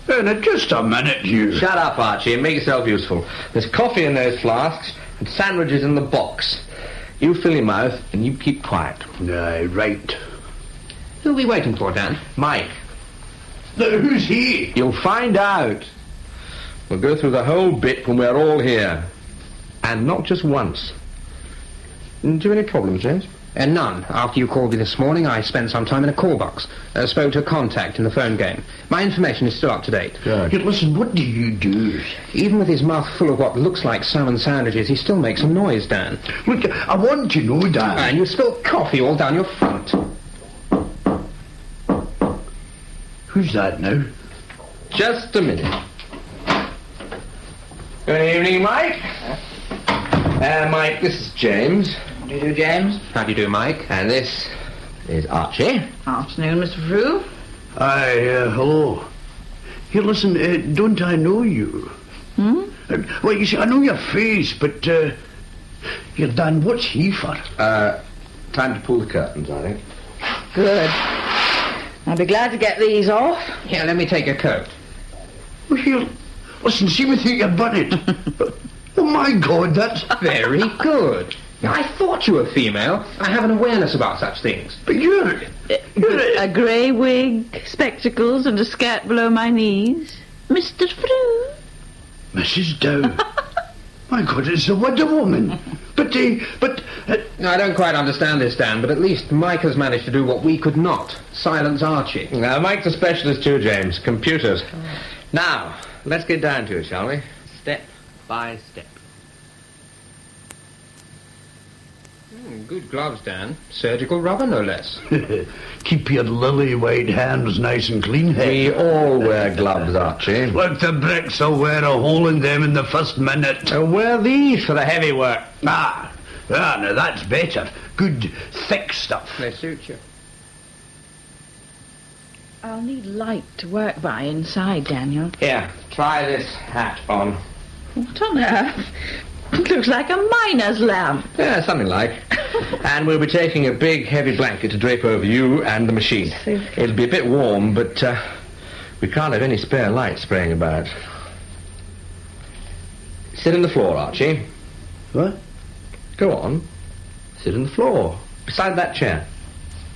Now, just a minute, you. Shut up, Archie, and make yourself useful. There's coffee in those flasks and sandwiches in the box. You fill your mouth and you keep quiet. Aye, right. Who are we waiting for, Dan? Mike. Now, who's he? You'll find out. We'll go through the whole bit when we're all here. And not just once. Do you have any problems, James? None. After you called me this morning, I spent some time in a call box. Spoke to a contact in the phone game. My information is still up to date. Good. Listen, what do you do? Even with his mouth full of what looks like salmon sandwiches, he still makes a noise, Dan. Look, I want to know, Dan. And you spilled coffee all down your front. Who's that now? Just a minute. Good evening, Mike. Mike, this is James. How do you do, James? How do you do, Mike? And this is Archie. Afternoon, Mr. Frew. Aye, hello. Here, listen, don't I know you? Well, you see, I know your face, but, here, Dan, what's he for? Time to pull the curtains, I think. Good. I'll be glad to get these off. Here, let me take your coat. Well, here, listen, see me through your bonnet. Oh, my God, that's... Very good. I thought you were female. I have an awareness about such things. But you're A grey wig, spectacles, and a skirt below my knees. Mr. Frew. Mrs. Dow. My God, it's a Wonder Woman. But... I don't quite understand this, Dan, but at least Mike has managed to do what we could not. Silence Archie. Now, Mike's a specialist too, James. Computers. Now, let's get down to it, shall we? Step by step. Good gloves, Dan. Surgical rubber, no less. Keep your lily-white hands nice and clean, hey? We all wear gloves, Archie. Look, the bricks will wear a hole in them in the first minute. Wear these for the heavy work. Now that's better. Good, thick stuff. They suit you. I'll need light to work by inside, Daniel. Here, try this hat on. What on earth? It looks like a miner's lamp. Yeah, something like. And we'll be taking a big, heavy blanket to drape over you and the machine. It'll be a bit warm, but we can't have any spare light spraying about. Sit on the floor, Archie. What? Go on. Sit on the floor, beside that chair.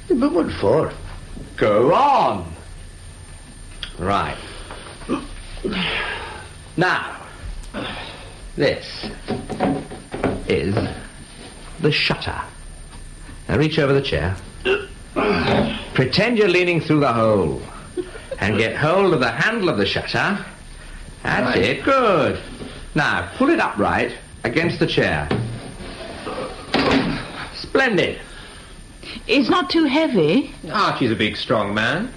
But what for? Go on. Right. Now, this is the shutter. Now reach over the chair. Pretend you're leaning through the hole. And get hold of the handle of the shutter. That's it. Good. Now, pull it upright against the chair. Splendid. It's not too heavy. Archie's a big, strong man.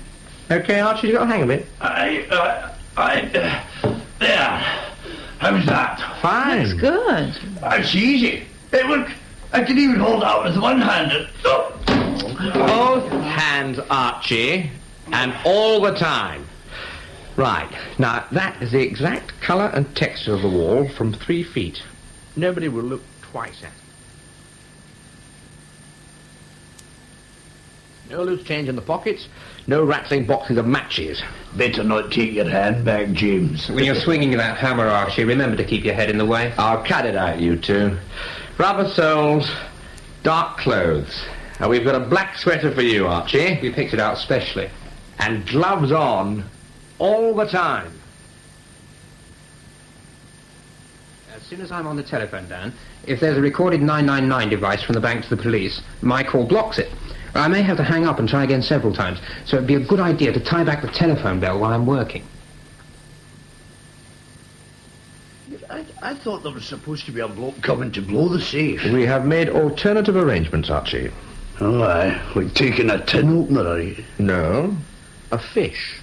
Okay, Archie, you got a hang of it? There. How's that? Fine. That's good. That's easy. Hey, look, I can even hold out with one hand. Both hands, Archie, and all the time. Right. Now, that is the exact colour and texture of the wall from 3 feet. Nobody will look twice at it. No loose change in the pockets, no rattling boxes of matches. Better not take your handbag, James. When you're swinging that hammer, Archie, remember to keep your head in the way. I'll cut it out, you two. Rubber soles, dark clothes. Now, we've got a black sweater for you, Archie. We picked it out specially. And gloves on all the time. As soon as I'm on the telephone, Dan, if there's a recorded 999 device from the bank to the police, my call blocks it. I may have to hang up and try again several times, so it'd be a good idea to tie back the telephone bell while I'm working. I thought there was supposed to be a bloke coming to blow the safe. We have made alternative arrangements, Archie. Oh, aye. Like taking a tin opener, are you? No, a fish.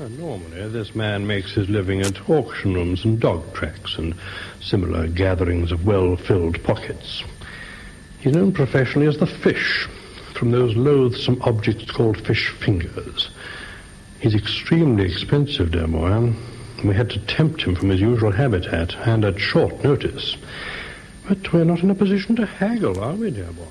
Normally, this man makes his living at auction rooms and dog tracks and similar gatherings of well-filled pockets. He's known professionally as the Fish, from those loathsome objects called fish fingers. He's extremely expensive, dear Moran. We had to tempt him from his usual habitat, and at short notice. But we're not in a position to haggle, are we, dear boy?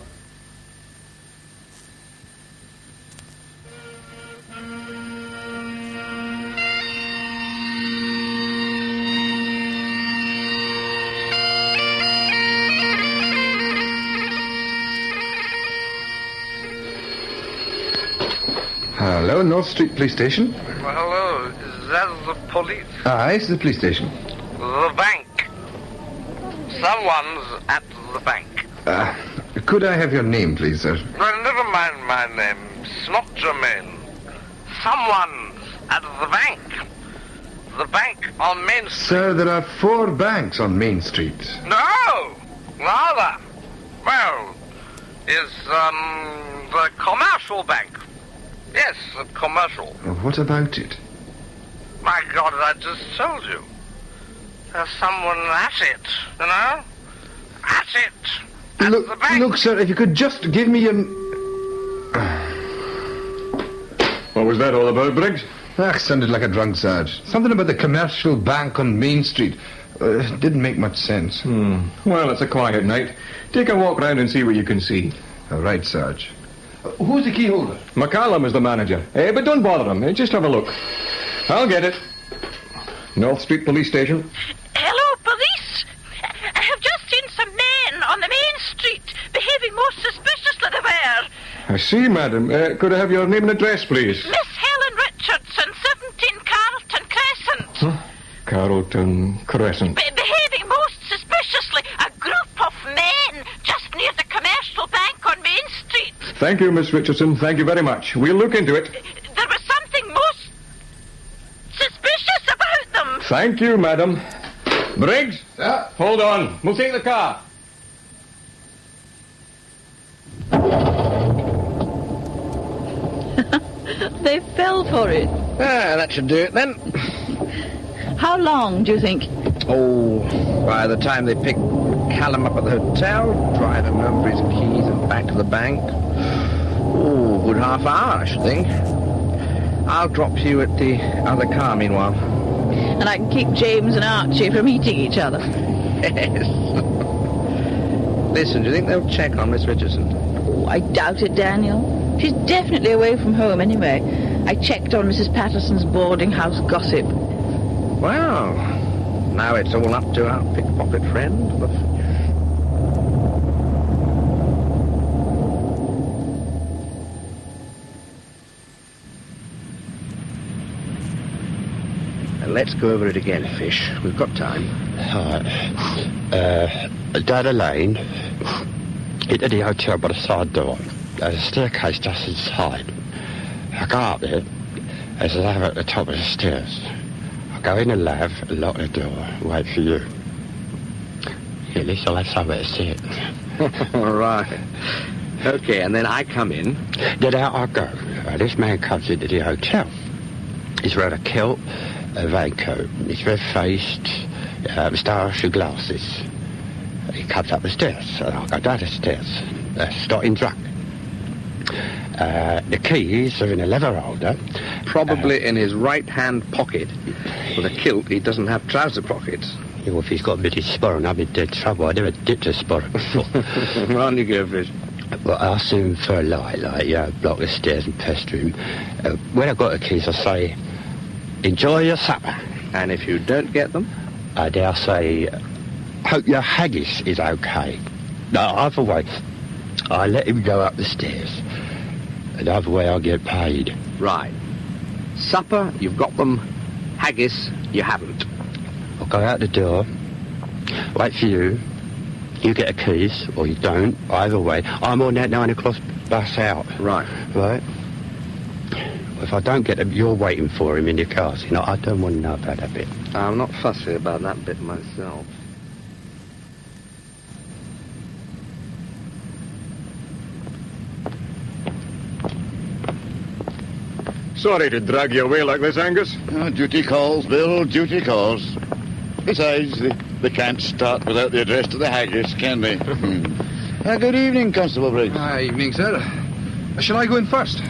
Hello, North Street Police Station. Well, hello. Is that the police? Aye, it's the police station. The bank. Someone's at the bank. Could I have your name, please, sir? Well, never mind my name. It's not germane. Someone's at the bank. The bank on Main Street. Sir, there are 4 banks on Main Street. No! Rather. Well, is, the commercial bank. Yes, the commercial. What about it? My God, I just told you. There's someone at it, you know? At it. At the bank. Look, sir, if you could just give me an... What was that all about, Briggs? Sounded like a drunk, Sarge. Something about the commercial bank on Main Street. Didn't make much sense. Well, it's a quiet night. Take a walk round and see what you can see. All right, Sarge. Who's the key holder? McCallum is the manager. But don't bother him. Just have a look. I'll get it. North Street Police Station. Hello, police. I have just seen some men on the main street behaving most suspiciously there. I see, madam. Could I have your name and address, please? Miss Helen Richardson, 17 Carlton Crescent. Carlton Crescent. Behaving most suspiciously. A group of men just near the commercial bank on Main Street. Thank you, Miss Richardson. Thank you very much. We'll look into it. There was something most suspicious about them. Thank you, madam. Briggs? Sir? Hold on. We'll take the car. They fell for it. That should do it, then. How long, do you think? Oh, by the time they pick Callum up at the hotel, drive him home for his keys and back to the bank. Oh, good half hour, I should think. I'll drop you at the other car meanwhile. And I can keep James and Archie from eating each other. Yes. Listen, do you think they'll check on Miss Richardson? Oh, I doubt it, Daniel. She's definitely away from home anyway. I checked on Mrs. Patterson's boarding house gossip. Well, now it's all up to our pickpocket friend. Let's go over it again, Fish. We've got time. Down the lane, into the hotel by the side door. There's a staircase just inside. I go up there. There's a ladder at the top of the stairs. I go in the lab, lock the door, wait for you. At least I'll have somewhere to sit. All right. Okay, and then I come in. Then out I go. This man comes into the hotel. He's wearing a kilt, a raincoat. He's red-faced, moustache and glasses. He comes up the stairs, and I go down the stairs, starting drunk. The keys are in a leather holder. Probably in his right-hand pocket. With a kilt, he doesn't have trouser pockets. Well, if he's got a bit of sporran, I'm in dead trouble. I never dipped a sporran before. On you go, Fish. Well, I asked him for a light, block the stairs and pester him. When I got the keys, I say, enjoy your supper. And if you don't get them? I dare say, hope your haggis is okay. No, either way, I let him go up the stairs. And either way, I'll get paid. Right. Supper, you've got them. Haggis, you haven't. I'll go out the door, wait for you. You get the keys, or you don't. Either way, I'm on that 9 o'clock bus out. Right. Right? If I don't get him, you're waiting for him in your cars. You know, I don't want to know about that bit. I'm not fussy about that bit myself. Sorry to drag you away like this, Angus. Oh, duty calls, Bill, duty calls. Besides, they can't start without the address to the haggis, can they? Good evening, Constable Briggs. Evening, sir. Shall I go in first?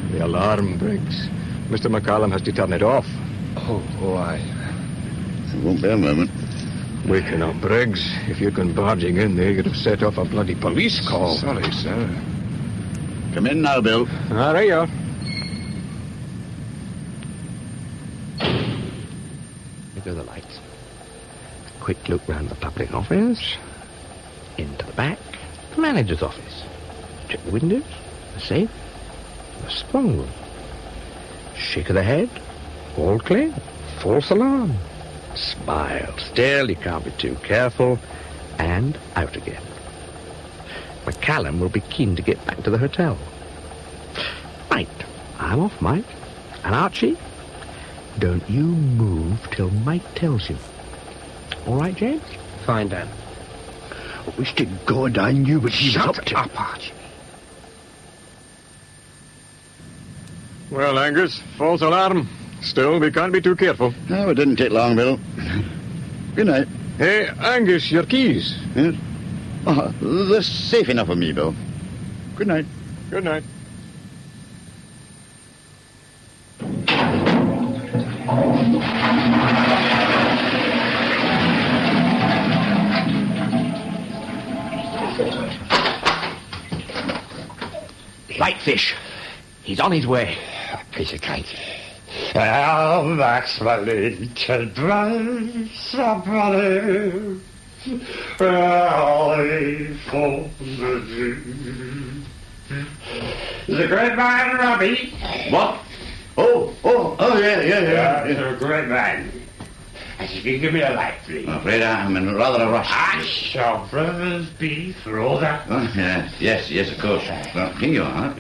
The alarm, Briggs. Mr. McCallum has to turn it off. Oh, aye. It won't be a moment. Waking up, Briggs. If you'd gone barging in there, you'd have set off a bloody police call. Sorry, sir. Come in now, Bill. All right, you are. There go the lights. Quick look round the public office. Into the back. The manager's office. Check the windows. The safe. The sprung room. Shake of the head. All clear. False alarm. Smile. Still, you can't be too careful. And out again. McCallum will be keen to get back to the hotel. Right. I'm off, Mike. And Archie, don't you move till Mike tells you. All right, James? Fine, Dan. I wish to God I knew what he was up to. Shut up, Archie. Well, Angus, false alarm. Still, we can't be too careful. No, it didn't take long, Bill. Good night. Hey, Angus, your keys. Yes? Oh, they're safe enough for me, Bill. Good night. Good night. Whitefish. He's on his way. A piece of cake. Oh, that's my little brother, somebody. Early for the great man, Robbie. What? Yeah. He's a great man. If you give me a light, please. I'm afraid I'm in rather a rush. I shall brothers be for all that. Oh, yes, of course. Well, here you are.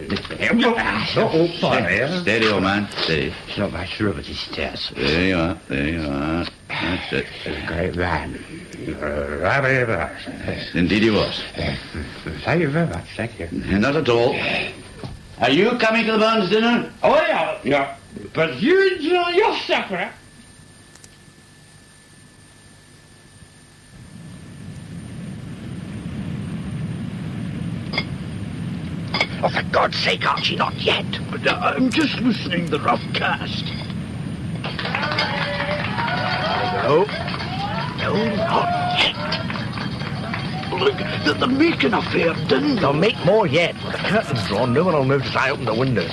Steady, old man, steady. It's not much room at these stairs. There you are. That's it. A great man. Robbie. Indeed he was. Thank you very much, thank you. Not at all. Are you coming to the Burns dinner? Oh, yeah. But you enjoy your supper. Oh, for God's sake, Archie, not yet. But I'm just listening to the rough cast. No, not yet. Look, they're making a fair din. They'll make more yet. With the curtains drawn, no one will move till I open the windows.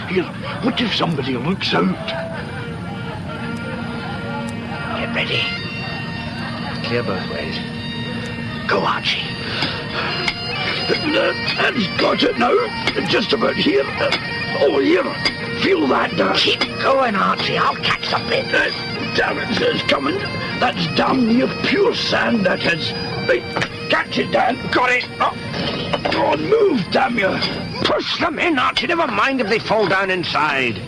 Here, what if somebody looks out? Get ready. Clear both ways. Go, Archie. That's got it now. Just about here. Here. Feel that, Keep going, Archie. I'll catch the bit. Damn it, it's coming. That's damn near pure sand, that is. Right, catch it, Dan. Got it. Go on, move, damn you. Push them in, Archie. Never mind if they fall down inside.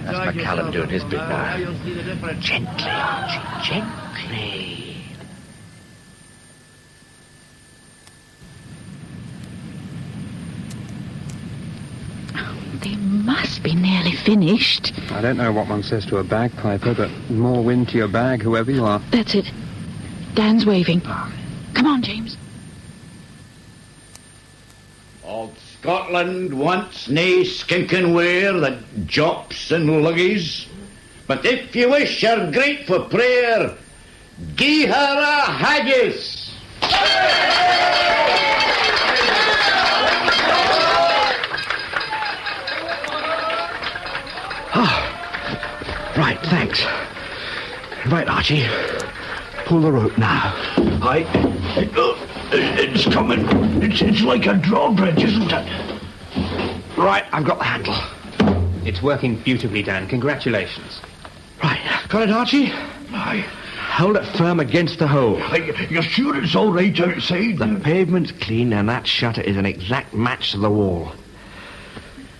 That's McCallum doing his bit now. Gently, Archie, gently. They must be nearly finished. I don't know what one says to a bagpiper, but more wind to your bag, whoever you are. That's it. Dan's waving. Come on, James. Old Scotland wants nae skinking ware that jops and luggies. But if you wish her great for prayer, gie her a haggis. Right, thanks. Right, Archie. Pull the rope now. It's coming. It's like a drawbridge, isn't it? Right, I've got the handle. It's working beautifully, Dan. Congratulations. Right, got it, Archie? Aye. hold it firm against the hole. You're sure it's all right outside? The pavement's clean and that shutter is an exact match to the wall.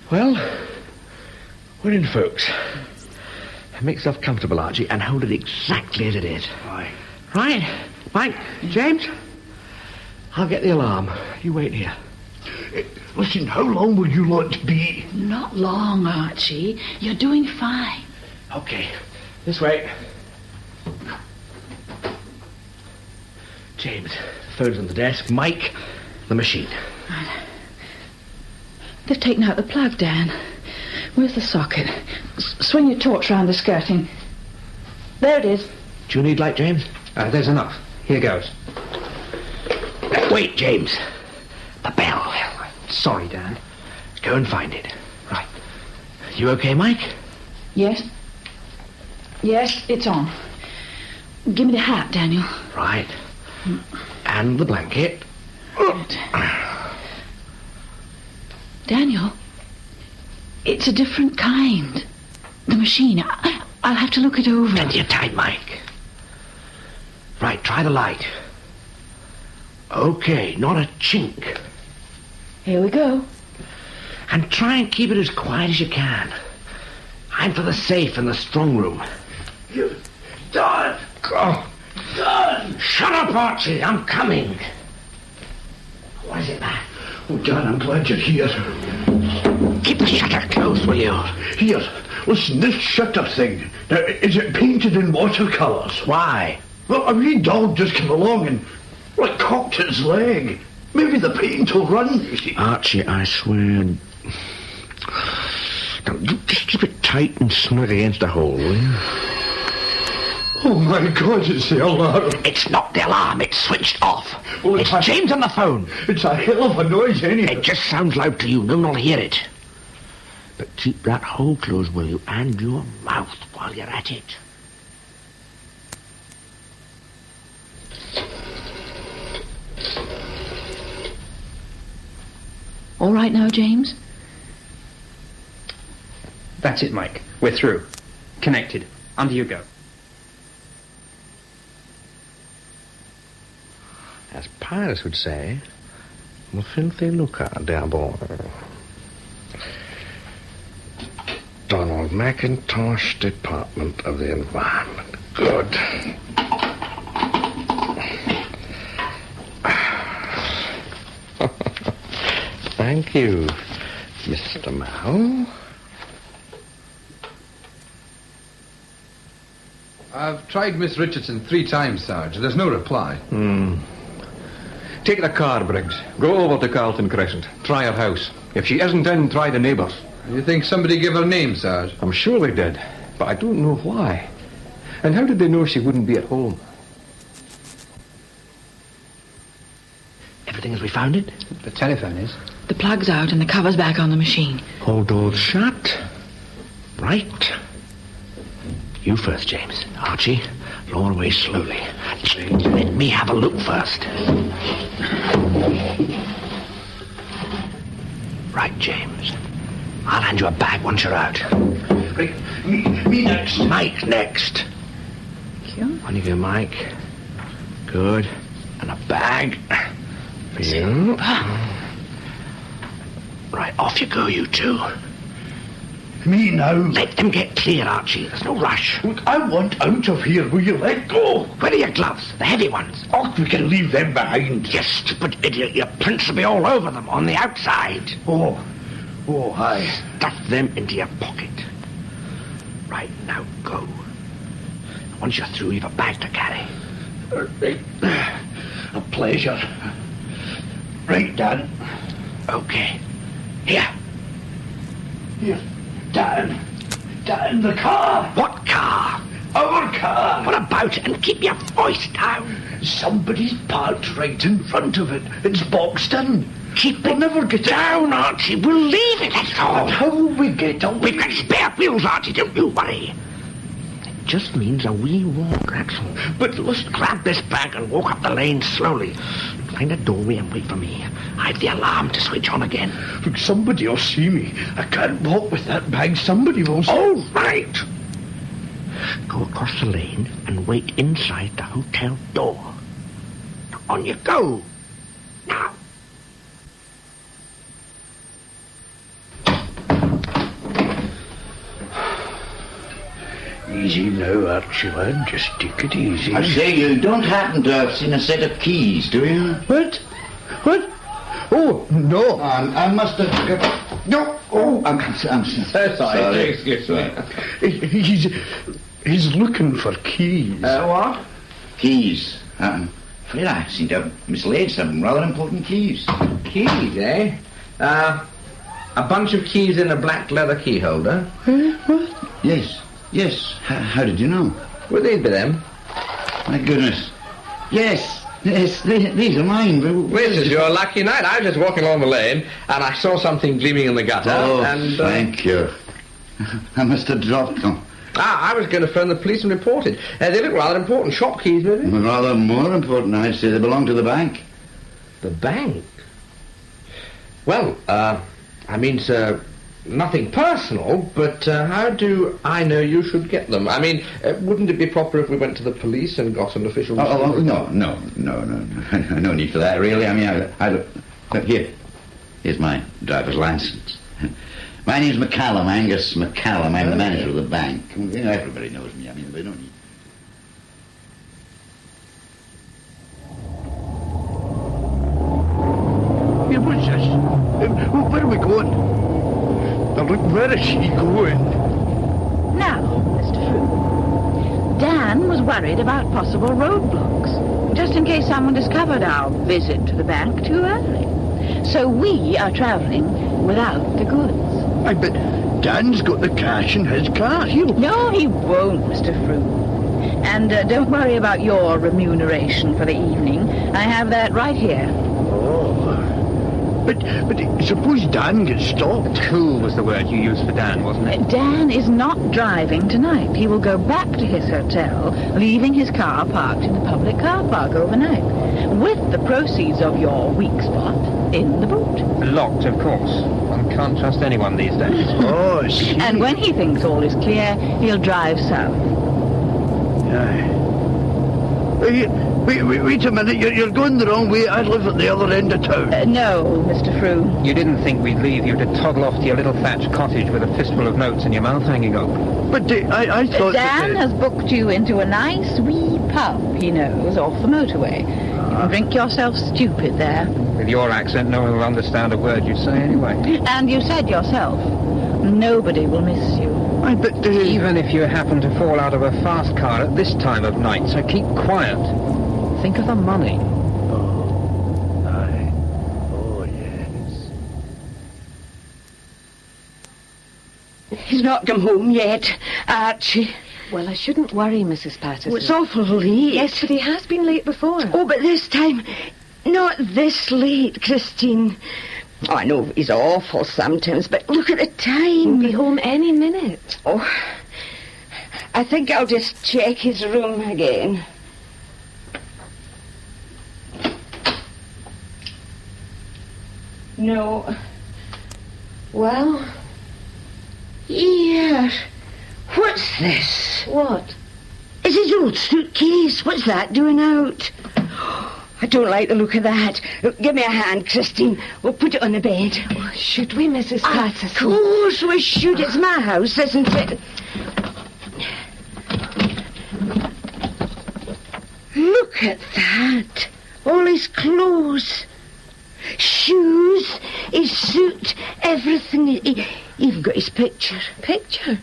Well, we're in, folks. Make yourself comfortable, Archie, and hold it exactly as it is. Aye. Right. Mike, James, I'll get the alarm. You wait here. Listen, how long will you like to be? Not long, Archie. You're doing fine. Okay. This way. James, phone's on the desk. Mike, the machine. They've taken out the plug, Dan. Where's the socket? Swing your torch round the skirting. There it is. Do you need light, James? There's enough. Here goes. Wait, James. The bell. Sorry, Dan. Go and find it. Right. You okay, Mike? Yes. Yes, it's on. Give me the hat, Daniel. Right. And the blanket. Good. Daniel, it's a different kind. The machine. I'll have to look it over. Plenty of time, Mike. Right, try the light. Okay, not a chink. Here we go. And try and keep it as quiet as you can. I'm for the safe in the strong room. You... Don! Oh. Don! Shut up, Archie. I'm coming. What is it, man? Oh, Dan, I'm glad you're here. Keep the shutter closed, will you? Here, listen, this shutter thing, now, is it painted in watercolours? Why? Well, a wee dog just came along and, like, cocked its leg. Maybe the paint will run, you see. Archie, I swear... Now, you just keep it tight and snug against the hole, will you? Oh, my God, it's the alarm. It's not the alarm, it's switched off. Well, it's James on the phone. It's a hell of a noise, anyhow. It just sounds loud to you, no one will hear it. But keep that hole closed, will you, and your mouth while you're at it. All right now, James? That's it, Mike. We're through. Connected. Under you go. As Pyrus would say, the filthy lucre, dear boy. Donald McIntosh, Department of the Environment. Good. Thank you, Mr. Mao. I've tried Miss Richardson 3 times, Sarge. There's no reply. Take the car, Briggs. Go over to Carlton Crescent. Try her house. If she isn't in, try the neighbours. You think somebody gave her a name, Sarge? I'm sure they did, but I don't know why. And how did they know she wouldn't be at home? Everything as we found it? The telephone is. The plug's out and the cover's back on the machine. All doors shut. Right. You first, James. Archie, lower away slowly. Let me have a look first. Right, James. I'll hand you a bag once you're out. Right, me next. Mike, next. Thank you. On you go, Mike. Good. And a bag for you. Right, off you go, you two. Me now. Let them get clear, Archie. There's no rush. Look, I want out of here. Will you let go? Where are your gloves? The heavy ones. Oh, we can leave them behind. You stupid idiot. Your prints will be all over them on the outside. Oh, aye. Stuff them into your pocket. Right, now go. Once you're through, you've a bag to carry. A pleasure. Right, Dan. Okay. Here. Dan, the car. What car? Our car. What about it? And keep your voice down. Somebody's parked right in front of it. It's boxed in. We'll never get down, Archie. We'll leave it, that's all. But how will we get away? We've got spare wheels, Archie. Don't you worry. It just means a wee walk, that's all. But just grab this bag and walk up the lane slowly. Find a doorway and wait for me. I've the alarm to switch on again. Look, somebody will see me. I can't walk with that bag. Somebody will see. Oh, right. Go across the lane and wait inside the hotel door. On you go. Now. Easy now, Archie, lad. Just take it easy. I say, you don't happen to have seen a set of keys, do you? What? What? Oh, no. I must have... No. Oh, I'm sorry. Excuse me. He's looking for keys. What? Keys. Afraid I seem to have mislaid some rather important keys. Keys, eh? A bunch of keys in a black leather key holder. What? Yes. How did you know? Will these be them? My goodness. Yes, these are mine. This is your lucky night. I was just walking along the lane, and I saw something gleaming in the gutter. Oh, thank you. I must have dropped them. I was going to phone the police and report it. They look rather important. Shop keys, maybe? Rather more important, I'd say. They belong to the bank. The bank? Well, I mean, sir, nothing personal, but how do I know you should get them? I mean, wouldn't it be proper if we went to the police and got an official... No. No need for that, really. I mean, I look, here's my driver's license. My name's McCallum, Angus McCallum. I'm the manager of the bank. You know, everybody knows me. I mean, they don't need... Hey, what's this? Where are we going? Now, look, where is she going? Now, Mr. Frew, Dan was worried about possible roadblocks, just in case someone discovered our visit to the bank too early. So we are travelling without the goods. I bet Dan's got the cash in his car. No, he won't, Mr. Frew. And don't worry about your remuneration for the evening. I have that right here. But suppose Dan gets stopped. Cool was the word you used for Dan, wasn't it? Dan is not driving tonight. He will go back to his hotel, leaving his car parked in the public car park overnight, with the proceeds of your weak spot in the boot. Locked, of course. One can't trust anyone these days. Oh, see. And when he thinks all is clear, he'll drive south. Wait a minute, you're going the wrong way. I live at the other end of town. No, Mr. Frew. You didn't think we'd leave you to toddle off to your little thatched cottage with a fistful of notes in your mouth hanging open. But I thought Dan has booked you into a nice wee pub he knows off the motorway. You can drink yourself stupid there. With your accent, no one will understand a word you say anyway. And you said yourself, nobody will miss you. Even if you happen to fall out of a fast car at this time of night, so keep quiet. Think of the money. Oh, yes. He's not come home yet, Archie. Well, I shouldn't worry, Mrs. Patterson. Oh, it's awful late. Yes, but he has been late before. Oh, but this time, not this late, Christine. Oh, I know he's awful sometimes, but look at the time. He'll be home any minute. Oh, I think I'll just check his room again. No. Well? Here. What's this? What? It's his old suitcase. What's that doing out? I don't like the look of that. Give me a hand, Christine. We'll put it on the bed. Oh, should we, Mrs. Patterson? Of course we should. It's my house, isn't it? Look at that. All his clothes. Shoes, his suit, everything. He even got his picture. Picture?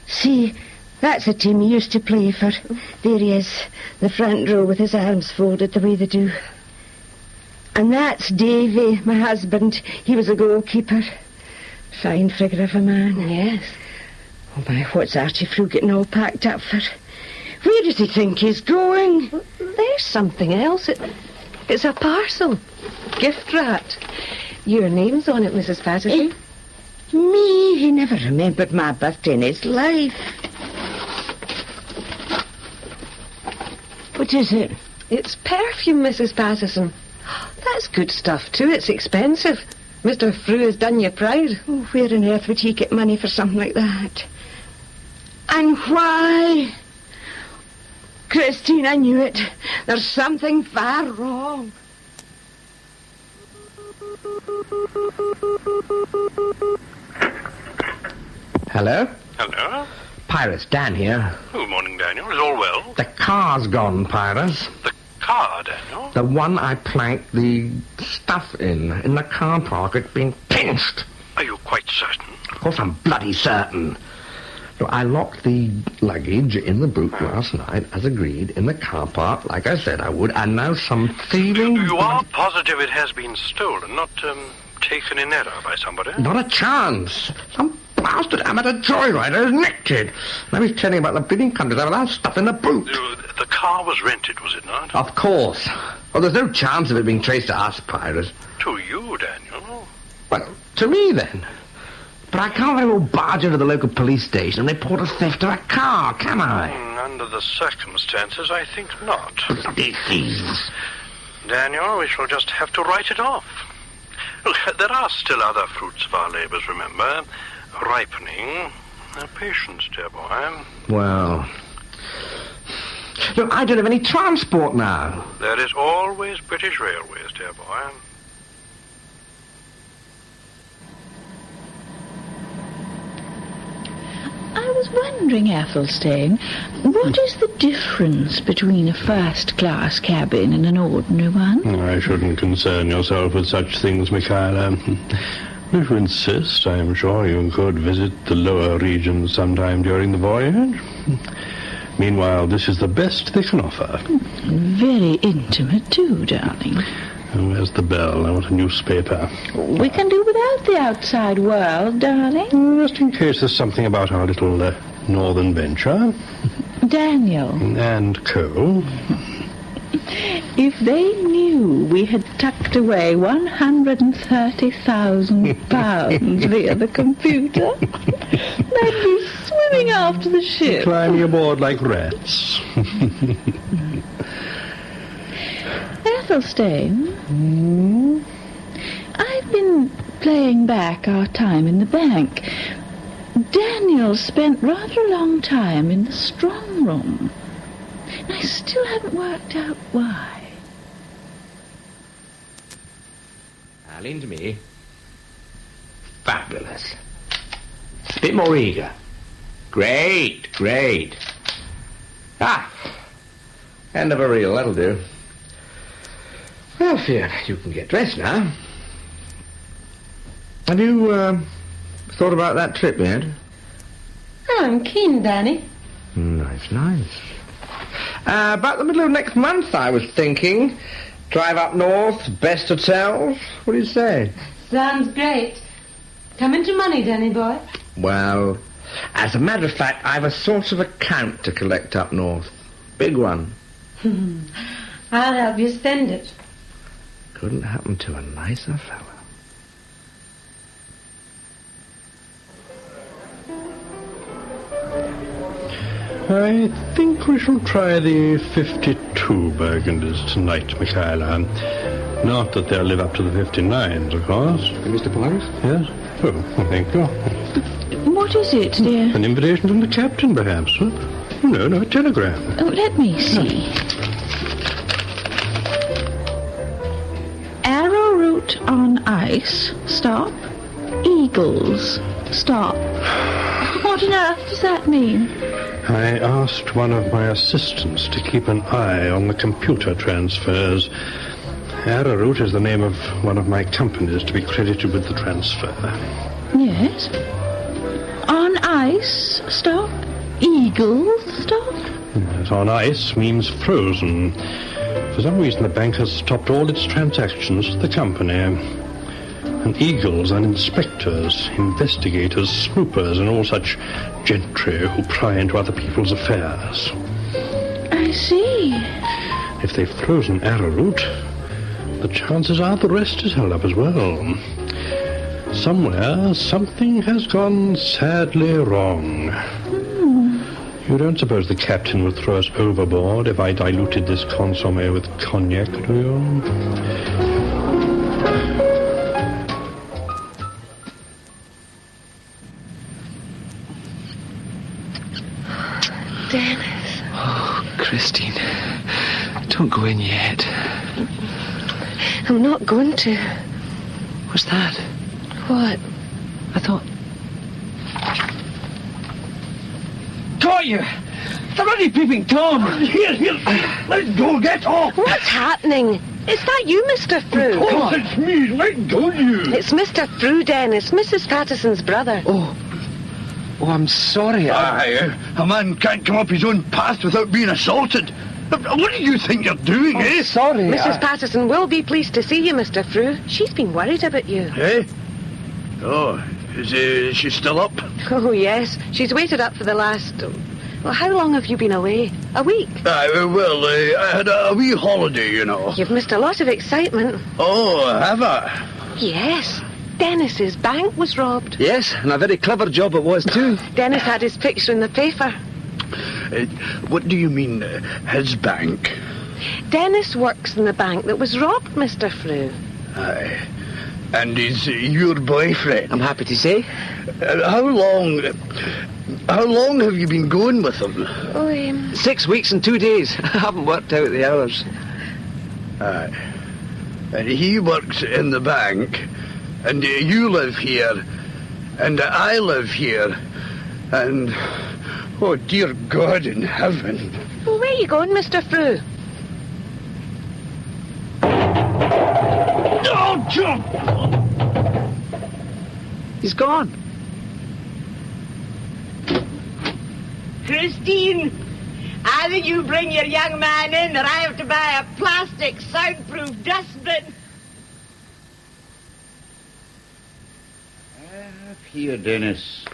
See, that's the team he used to play for. There he is, the front row with his arms folded the way they do. And that's Davy, my husband. He was a goalkeeper. Fine figure of a man. Yes. Oh, my, what's Archie Frew getting all packed up for? Where does he think he's going? Well, there's something else. It's a parcel. Gift wrapped. Your name's on it, Mrs. Patterson. Me? He never remembered my birthday in his life. What is it? It's perfume, Mrs. Patterson. That's good stuff, too. It's expensive. Mr. Frew has done you proud. Oh, where on earth would he get money for something like that? And why? Christine, I knew it. There's something far wrong. Hello? Hello? Pyrus, Dan here. Oh, morning, Daniel. Is all well? The car's gone, Pyrus. Car, Daniel? The one I planked the stuff in the car park. It's been pinched. Are you quite certain? Of course I'm bloody certain. So I locked the luggage in the boot last night, as agreed, in the car park, like I said I would, and now some thieving... You are positive it has been stolen, not taken in error by somebody? Not a chance. Some blasted amateur joyrider has nicked it. Now he's telling about the bidding countries over that stuff in the boot. The car was rented, was it not? Of course. Well, there's no chance of it being traced to us, Pyrus. To you, Daniel? Well, to me, then. But I can't very well barge into the local police station and report a theft of a car, can I? Under the circumstances, I think not. Bloody thieves. Daniel, we shall just have to write it off. Look, there are still other fruits of our labours, remember. Ripening. Patience, dear boy. Well... Look, I don't have any transport now. There is always British Railways, dear boy. I was wondering, Athelstane, what is the difference between a first-class cabin and an ordinary one? I shouldn't concern yourself with such things, Michaela. If you insist, I am sure you could visit the lower regions sometime during the voyage. Meanwhile, this is the best they can offer. Very intimate, too, darling. Where's the bell? I want a newspaper. We can do without the outside world, darling. Just in case there's something about our little northern venture. Daniel. And Co. If they knew we had tucked away £130,000 via the computer, they'd be swimming after the ship. Climbing aboard like rats. Athelstane, I've been playing back our time in the bank. Daniel spent rather a long time in the strong room. And I still haven't worked out why. Lean to me. Fabulous. A bit more eager. Great, great. End of a reel, that'll do. Well, Fiona, you can get dressed now. Have you, thought about that trip yet? I'm keen, Danny. Nice. About the middle of next month, I was thinking. Drive up north, best hotels. What do you say? Sounds great. Come into money, Danny boy. Well, as a matter of fact, I've a sort of account to collect up north. Big one. I'll help you spend it. Couldn't happen to a nicer fella. I think we shall try the 52 Burgundies tonight, Michaela. Not that they'll live up to the 59s, of course. Mr. Pyrus? Yes? Oh, thank you. What is it, dear? An invitation from the captain, perhaps. Huh? No, a telegram. Oh, let me see. Arrowroot on ice, stop. Eagles, stop. What on earth does that mean? I asked one of my assistants to keep an eye on the computer transfers. Arrowroot is the name of one of my companies to be credited with the transfer. Yes. On ice, stop. Eagles, stop. Yes, on ice means frozen. For some reason, the bank has stopped all its transactions to the company. And eagles are inspectors, investigators, snoopers, and all such gentry who pry into other people's affairs. I see. If they've frozen Arrowroot, the chances are the rest is held up as well. Somewhere, something has gone sadly wrong. You don't suppose the captain would throw us overboard if I diluted this consommé with cognac, do you? Dennis. Oh, Christine, don't go in yet. I'm not going to. What's that? What? I thought... Caught you! The bloody peeping Tom! Here, let's go, get off! What's happening? Is that you, Mr. Frew? Of course it's me, let go, you! It's Mr. Frew, Dennis, Mrs. Patterson's brother. Oh, I'm sorry. Aye, a man can't come up his own path without being assaulted. What do you think you're doing, eh? Sorry. Mrs. Patterson will be pleased to see you, Mr. Frew. She's been worried about you. Eh? Oh, is she still up? Oh, yes. She's waited up for the last... Well, how long have you been away? A week? I had a wee holiday, you know. You've missed a lot of excitement. Oh, have I? Yes. Dennis's bank was robbed. Yes, and a very clever job it was, too. Dennis had his picture in the paper. What do you mean, his bank? Dennis works in the bank that was robbed, Mr. Frew. Aye. And he's your boyfriend? I'm happy to say. How long have you been going with him? 6 weeks and 2 days. I haven't worked out the hours. Aye. And he works in the bank, and you live here, and I live here, and... Oh, dear God in heaven. Well, where are you going, Mr. Frew? Oh, jump! He's gone. Christine, either you bring your young man in or I have to buy a plastic soundproof dustbin. I have here, Dennis,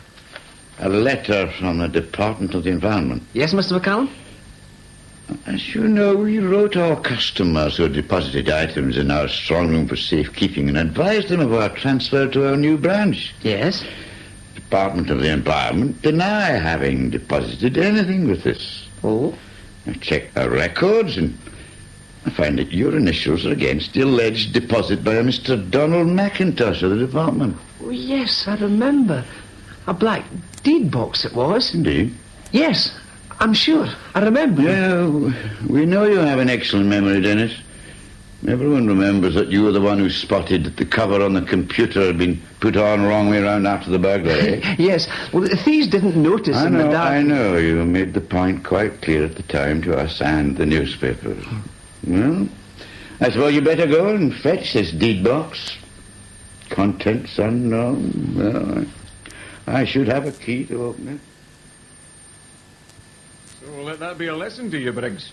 a letter from the Department of the Environment. Yes, Mr. McCallum? As you know, we wrote our customers who deposited items in our strong room for safekeeping and advised them of our transfer to our new branch. Yes. Department of the Environment deny having deposited anything with us. Oh? I checked our records and I find that your initials are against the alleged deposit by a Mr. Donald McIntosh of the department. Oh, yes, I remember. A black deed box it was. Indeed. Yes, I'm sure. I remember. Well, we know you have an excellent memory, Dennis. Everyone remembers that you were the one who spotted that the cover on the computer had been put on wrong way around after the burglary. Yes. Well, the thieves didn't notice in the dark. I know. You made the point quite clear at the time to us and the newspapers. Well, I suppose you better go and fetch this deed box. Contents unknown. Well, I should have a key to open it. So let that be a lesson to you, Briggs.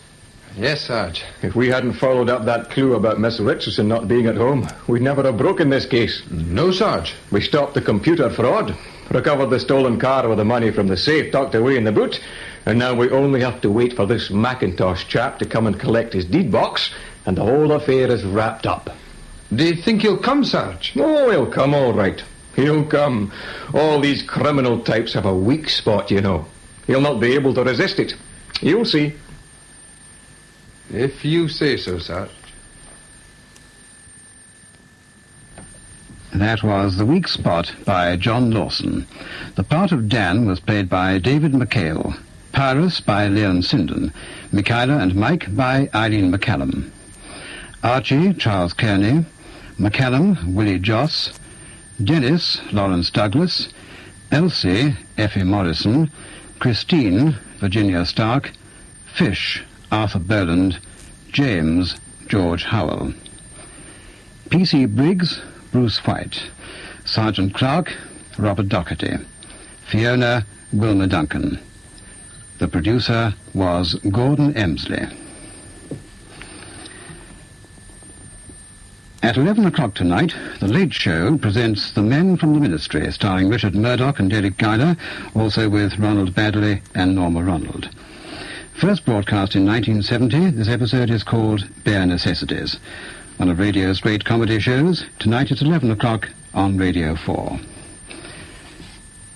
Yes, Sarge. If we hadn't followed up that clue about Miss Richardson not being at home, we'd never have broken this case. No, Sarge. We stopped the computer fraud, recovered the stolen car with the money from the safe tucked away in the boot, and now we only have to wait for this McIntosh chap to come and collect his deed box, and the whole affair is wrapped up. Do you think he'll come, Sarge? Oh, he'll come all right. He'll come. All these criminal types have a weak spot, you know. He'll not be able to resist it. You'll see. If you say so, Sarge. That was The Weak Spot by John Lawson. The part of Dan was played by David McHale, Pyrrhus by Leon Sinden, Michaela and Mike by Eileen McCallum, Archie, Charles Kearney, McCallum, Willie Joss, Dennis, Lawrence Douglas, Elsie, Effie Morrison, Christine, Virginia Stark, Fish, Arthur Boland, James, George Howell. P.C. Briggs, Bruce White. Sergeant Clark, Robert Doherty. Fiona, Wilma Duncan. The producer was Gordon Emsley. At 11 o'clock tonight, The Late Show presents The Men from the Ministry, starring Richard Murdoch and Derek Guyler, also with Ronald Baddeley and Norma Ronald. First broadcast in 1970, this episode is called Bare Necessities. One of radio's great comedy shows, tonight at 11 o'clock on Radio 4.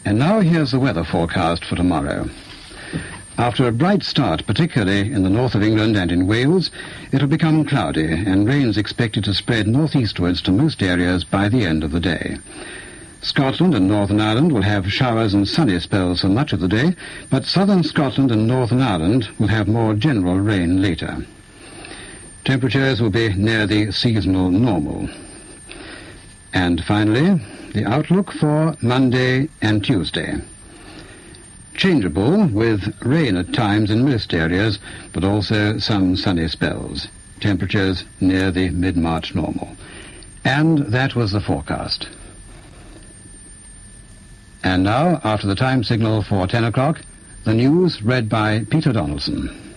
And now here's the weather forecast for tomorrow. After a bright start, particularly in the north of England and in Wales, it'll become cloudy and rain's expected to spread northeastwards to most areas by the end of the day. Scotland and Northern Ireland will have showers and sunny spells for much of the day, but southern Scotland and Northern Ireland will have more general rain later. Temperatures will be near the seasonal normal. And finally, the outlook for Monday and Tuesday. Changeable, with rain at times in most areas, but also some sunny spells. Temperatures near the mid-March normal. And that was the forecast. And now, after the time signal for 10 o'clock, the news read by Peter Donaldson.